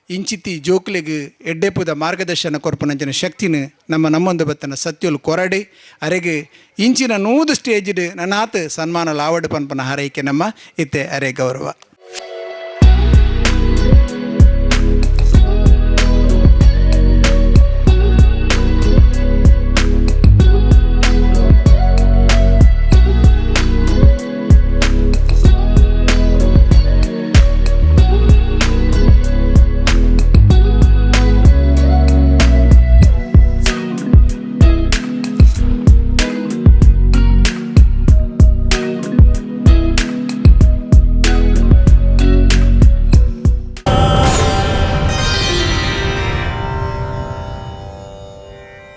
ಇಂಚಿತಿ ಜೋಕ್ಲೆಗೆ ಎಡ್ಡೆಪುದ ಮಾರ್ಗದರ್ಶನ ಕೊರ್ಪನಂಚಿನ ಶಕ್ತಿನ ನಮ್ಮೊಂದು ಬತ್ತನ ಸತ್ಯುಲು ಕೊರಡಿ ಅರೆಗೆ ಇಂಚಿನ ನೂದು ಸ್ಟೇಜ್ಡ್ ನನಾತ್ ಸನ್ಮಾನ ಲಾವಡ್ ಪನ್ಪನ ಹಾರೈಕೆ ನಮ್ಮ ಇತ್ತೆ ಅರೆ ಗೌರವ.